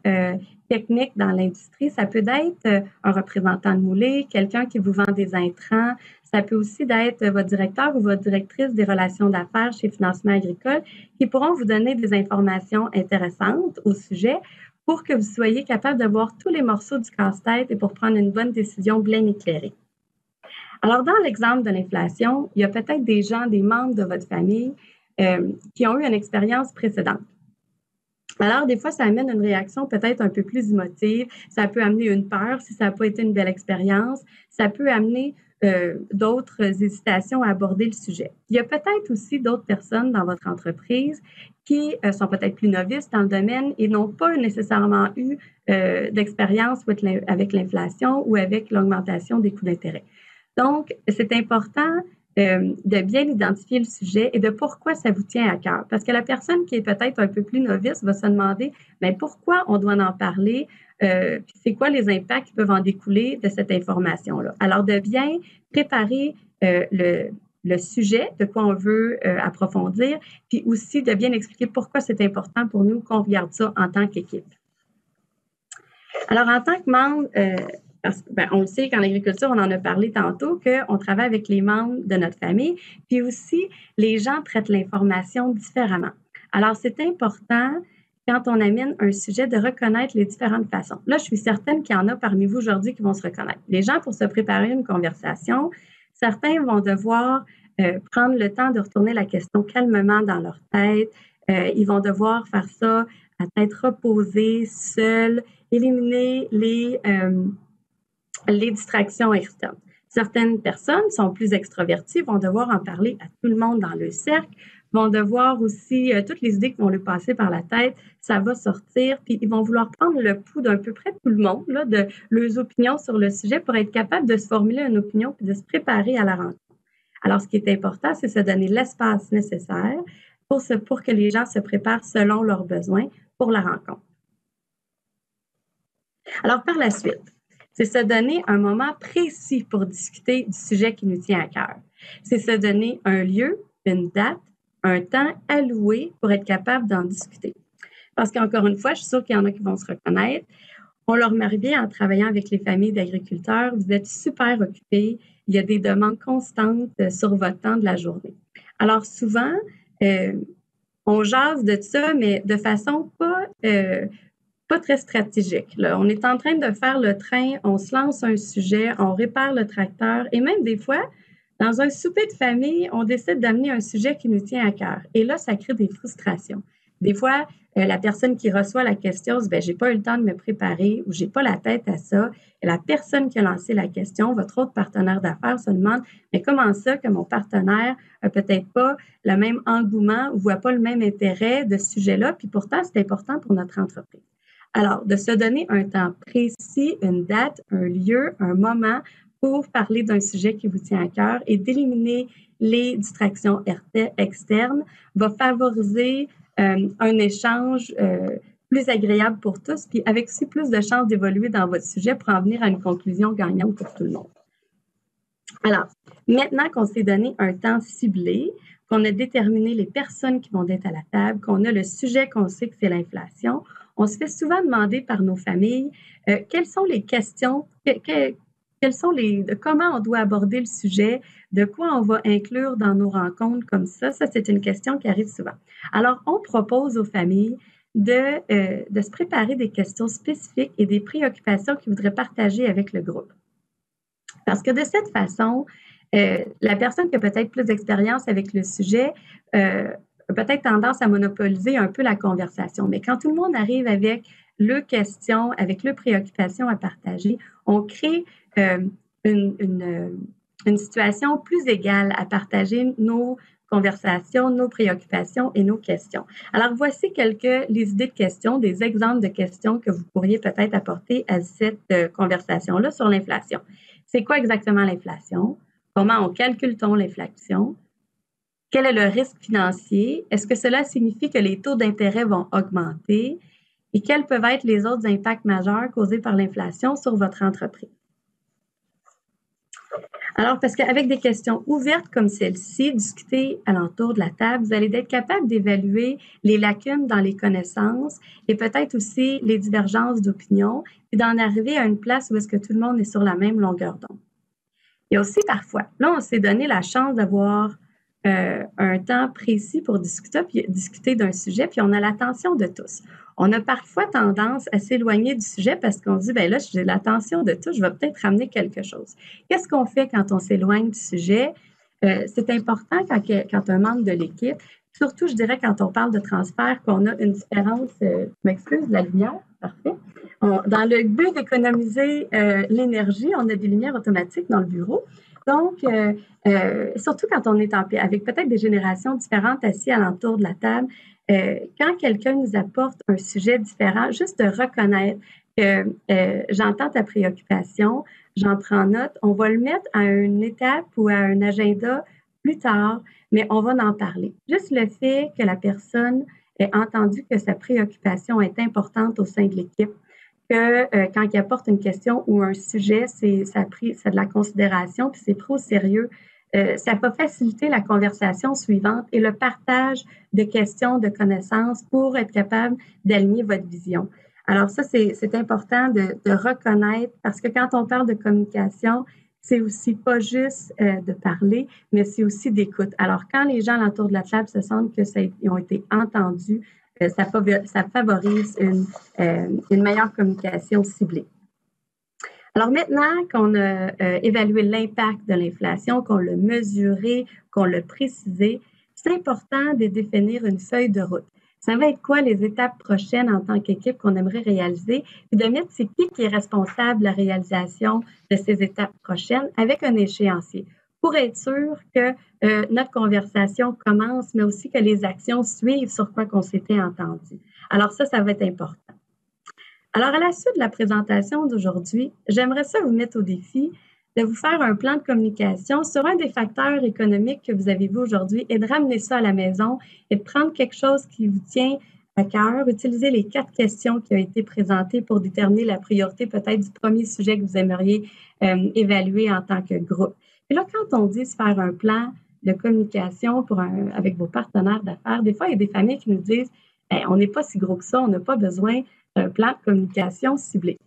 techniques dans l'industrie, ça peut être un représentant de moulée, quelqu'un qui vous vend des intrants. Ça peut aussi être votre directeur ou votre directrice des relations d'affaires chez Financement Agricole qui pourront vous donner des informations intéressantes au sujet pour que vous soyez capable de voir tous les morceaux du casse-tête et pour prendre une bonne décision bien éclairée. Alors, dans l'exemple de l'inflation, il y a peut-être des gens, des membres de votre famille qui ont eu une expérience précédente. Alors, des fois, ça amène une réaction peut-être un peu plus émotive. Ça peut amener une peur si ça n'a pas été une belle expérience. Ça peut amener d'autres hésitations à aborder le sujet. Il y a peut-être aussi d'autres personnes dans votre entreprise qui sont peut-être plus novices dans le domaine et n'ont pas nécessairement eu d'expérience avec l'inflation ou avec l'augmentation des coûts d'intérêt. Donc, c'est important de bien identifier le sujet et de pourquoi ça vous tient à cœur. Parce que la personne qui est peut-être un peu plus novice va se demander mais pourquoi on doit en parler, c'est quoi les impacts qui peuvent en découler de cette information-là. Alors, de bien préparer le sujet, de quoi on veut approfondir, puis aussi de bien expliquer pourquoi c'est important pour nous qu'on regarde ça en tant qu'équipe. Alors, en tant que membre, on le sait qu'en agriculture, on en a parlé tantôt, qu'on travaille avec les membres de notre famille, puis aussi, les gens traitent l'information différemment. Alors, c'est important, quand on amène un sujet, de reconnaître les différentes façons. Là, je suis certaine qu'il y en a parmi vous aujourd'hui qui vont se reconnaître. Les gens, pour se préparer une conversation, certains vont devoir prendre le temps de retourner la question calmement dans leur tête. Ils vont devoir faire ça à tête reposée, seuls, éliminer les distractions externes. Certaines personnes sont plus extroverties, vont devoir en parler à tout le monde dans le cercle, vont devoir aussi, toutes les idées qui vont lui passer par la tête, ça va sortir, puis ils vont vouloir prendre le pouls d'un peu près tout le monde, là, de leurs opinions sur le sujet pour être capable de se formuler une opinion puis de se préparer à la rencontre. Alors, ce qui est important, c'est se donner l'espace nécessaire pour que les gens se préparent selon leurs besoins pour la rencontre. Alors, par la suite, c'est se donner un moment précis pour discuter du sujet qui nous tient à cœur. C'est se donner un lieu, une date, un temps alloué pour être capable d'en discuter. Parce qu'encore une fois, je suis sûre qu'il y en a qui vont se reconnaître. On le remarque bien en travaillant avec les familles d'agriculteurs, vous êtes super occupés, il y a des demandes constantes sur votre temps de la journée. Alors souvent, on jase de ça, mais de façon pas très stratégique. Là. On est en train de faire le train, on se lance un sujet, on répare le tracteur et même des fois, dans un souper de famille, on décide d'amener un sujet qui nous tient à cœur. Et là, ça crée des frustrations. Des fois, la personne qui reçoit la question dit « j'ai pas eu le temps de me préparer » ou « j'ai pas la tête à ça ». Et la personne qui a lancé la question, votre autre partenaire d'affaires, se demande « mais comment ça que mon partenaire n'a peut-être pas le même engouement ou voit pas le même intérêt de ce sujet-là, puis pourtant, c'est important pour notre entreprise ». Alors, de se donner un temps précis, une date, un lieu, un moment pour parler d'un sujet qui vous tient à cœur et d'éliminer les distractions externes va favoriser un échange plus agréable pour tous, puis avec aussi plus de chances d'évoluer dans votre sujet pour en venir à une conclusion gagnante pour tout le monde. Alors, maintenant qu'on s'est donné un temps ciblé, qu'on a déterminé les personnes qui vont être à la table, qu'on a le sujet qu'on sait que c'est l'inflation, on se fait souvent demander par nos familles quelles sont les questions, comment on doit aborder le sujet, de quoi on va inclure dans nos rencontres comme ça. Ça, c'est une question qui arrive souvent. Alors, on propose aux familles de se préparer des questions spécifiques et des préoccupations qu'ils voudraient partager avec le groupe. Parce que de cette façon, la personne qui a peut-être plus d'expérience avec le sujet a peut-être tendance à monopoliser un peu la conversation. Mais quand tout le monde arrive avec leurs questions, avec leurs préoccupations à partager, on crée une situation plus égale à partager nos conversations, nos préoccupations et nos questions. Alors, voici les idées de questions, des exemples de questions que vous pourriez peut-être apporter à cette conversation-là sur l'inflation. C'est quoi exactement l'inflation? Comment on calcule-t-on l'inflation? Quel est le risque financier? Est-ce que cela signifie que les taux d'intérêt vont augmenter? Et quels peuvent être les autres impacts majeurs causés par l'inflation sur votre entreprise? Alors, parce qu'avec des questions ouvertes comme celle-ci, discutées alentour de la table, vous allez être capable d'évaluer les lacunes dans les connaissances et peut-être aussi les divergences d'opinion et d'en arriver à une place où est-ce que tout le monde est sur la même longueur d'onde. Il y a aussi parfois, là, on s'est donné la chance d'avoir un temps précis pour discuter d'un sujet, puis on a l'attention de tous. On a parfois tendance à s'éloigner du sujet parce qu'on dit, là, j'ai l'attention de tous, je vais peut-être ramener quelque chose. Qu'est-ce qu'on fait quand on s'éloigne du sujet? C'est important quand un membre de l'équipe, surtout, je dirais, quand on parle de transfert, qu'on a une différence, je m'excuse, la lumière, parfait. Dans le but d'économiser l'énergie, on a des lumières automatiques dans le bureau. Donc, surtout quand on est avec peut-être des générations différentes assis alentour de la table, quand quelqu'un nous apporte un sujet différent, juste de reconnaître que j'entends ta préoccupation, j'en prends note, on va le mettre à une étape ou à un agenda plus tard, mais on va en parler. Juste le fait que la personne ait entendu que sa préoccupation est importante au sein de l'équipe, que quand il apporte une question ou un sujet, ça de la considération, puis c'est pris au sérieux, ça va faciliter la conversation suivante et le partage de questions, de connaissances pour être capable d'aligner votre vision. Alors ça, c'est important de reconnaître, parce que quand on parle de communication, c'est aussi pas juste de parler, mais c'est aussi d'écoute. Alors, quand les gens autour de la table se sentent qu'ils ont été entendus, ça favorise une meilleure communication ciblée. Alors maintenant qu'on a évalué l'impact de l'inflation, qu'on l'a mesuré, qu'on l'a précisé, c'est important de définir une feuille de route. Ça va être quoi les étapes prochaines en tant qu'équipe qu'on aimerait réaliser, puis de mettre c'est qui est responsable de la réalisation de ces étapes prochaines avec un échéancier pour être sûr que notre conversation commence, mais aussi que les actions suivent sur quoi qu'on s'était entendu. Alors ça va être important. Alors, à la suite de la présentation d'aujourd'hui, j'aimerais ça vous mettre au défi de vous faire un plan de communication sur un des facteurs économiques que vous avez vu aujourd'hui et de ramener ça à la maison et de prendre quelque chose qui vous tient à cœur. Utilisez les 4 questions qui ont été présentées pour déterminer la priorité peut-être du premier sujet que vous aimeriez évaluer en tant que groupe. Et là, quand on dit se faire un plan de communication avec vos partenaires d'affaires, des fois, il y a des familles qui nous disent « on n'est pas si gros que ça, on n'a pas besoin d'un plan de communication ciblé ».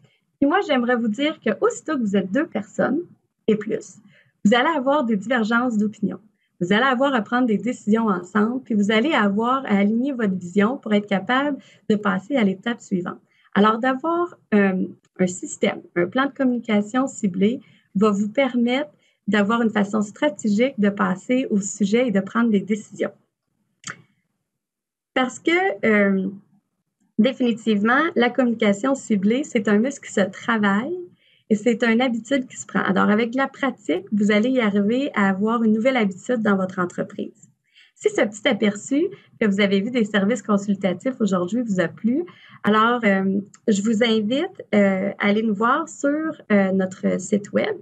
Et moi, j'aimerais vous dire qu'aussitôt que vous êtes 2 personnes et plus, vous allez avoir des divergences d'opinion. Vous allez avoir à prendre des décisions ensemble, puis vous allez avoir à aligner votre vision pour être capable de passer à l'étape suivante. Alors, d'avoir un système, un plan de communication ciblé va vous permettre d'avoir une façon stratégique de passer au sujet et de prendre des décisions. Parce que, définitivement, la communication ciblée, c'est un muscle qui se travaille et c'est une habitude qui se prend. Alors, avec la pratique, vous allez y arriver à avoir une nouvelle habitude dans votre entreprise. Si ce petit aperçu que vous avez vu des services consultatifs aujourd'hui vous a plu, alors je vous invite à aller nous voir sur notre site web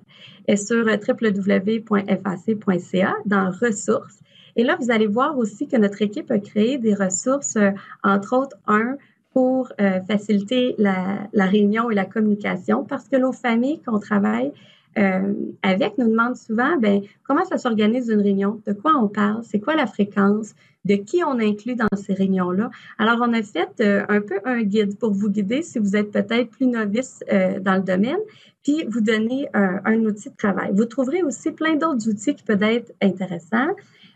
et sur www.fac.ca dans ressources. Et là, vous allez voir aussi que notre équipe a créé des ressources, entre autres pour faciliter la réunion et la communication, parce que nos familles qu'on travaille avec nous demandent souvent, comment ça s'organise une réunion, de quoi on parle, c'est quoi la fréquence, de qui on inclut dans ces réunions-là. Alors, on a fait un peu un guide pour vous guider si vous êtes peut-être plus novice dans le domaine, puis vous donner un outil de travail. Vous trouverez aussi plein d'autres outils qui peuvent être intéressants.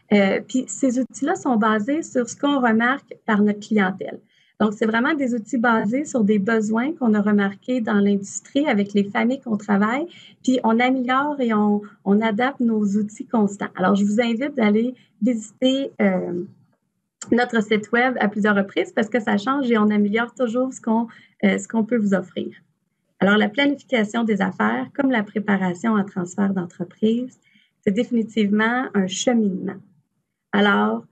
Puis ces outils-là sont basés sur ce qu'on remarque par notre clientèle. Donc, c'est vraiment des outils basés sur des besoins qu'on a remarqués dans l'industrie avec les familles qu'on travaille, puis on améliore et on adapte nos outils constants. Alors, je vous invite d'aller visiter notre site web à plusieurs reprises parce que ça change et on améliore toujours ce qu'on peut vous offrir. Alors, la planification des affaires, comme la préparation en transfert d'entreprise, c'est définitivement un cheminement. Alors,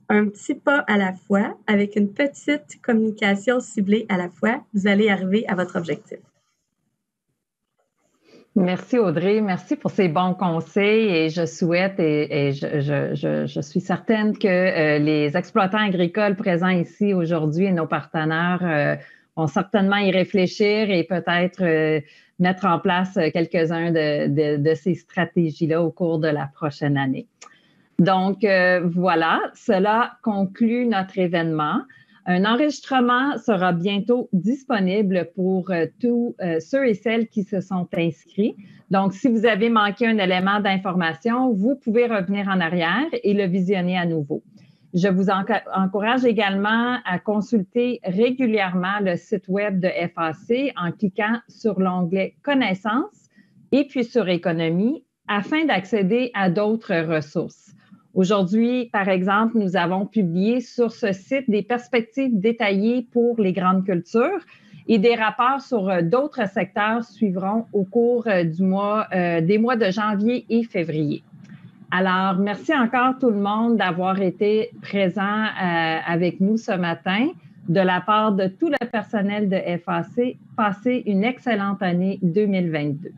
un petit pas à la fois, avec une petite communication ciblée à la fois, vous allez arriver à votre objectif.
Merci Audrey, merci pour ces bons conseils et je souhaite et je suis certaine que les exploitants agricoles présents ici aujourd'hui et nos partenaires vont certainement y réfléchir et peut-être mettre en place quelques-uns de ces stratégies-là au cours de la prochaine année. Donc, voilà, cela conclut notre événement. Un enregistrement sera bientôt disponible pour tous ceux et celles qui se sont inscrits. Donc, si vous avez manqué un élément d'information, vous pouvez revenir en arrière et le visionner à nouveau. Je vous encourage également à consulter régulièrement le site web de FAC en cliquant sur l'onglet « Connaissances » et puis sur « Économie » afin d'accéder à d'autres ressources. Aujourd'hui, par exemple, nous avons publié sur ce site des perspectives détaillées pour les grandes cultures et des rapports sur d'autres secteurs suivront au cours des mois de janvier et février. Alors, merci encore tout le monde d'avoir été présent avec nous ce matin. De la part de tout le personnel de FAC, passez une excellente année 2022.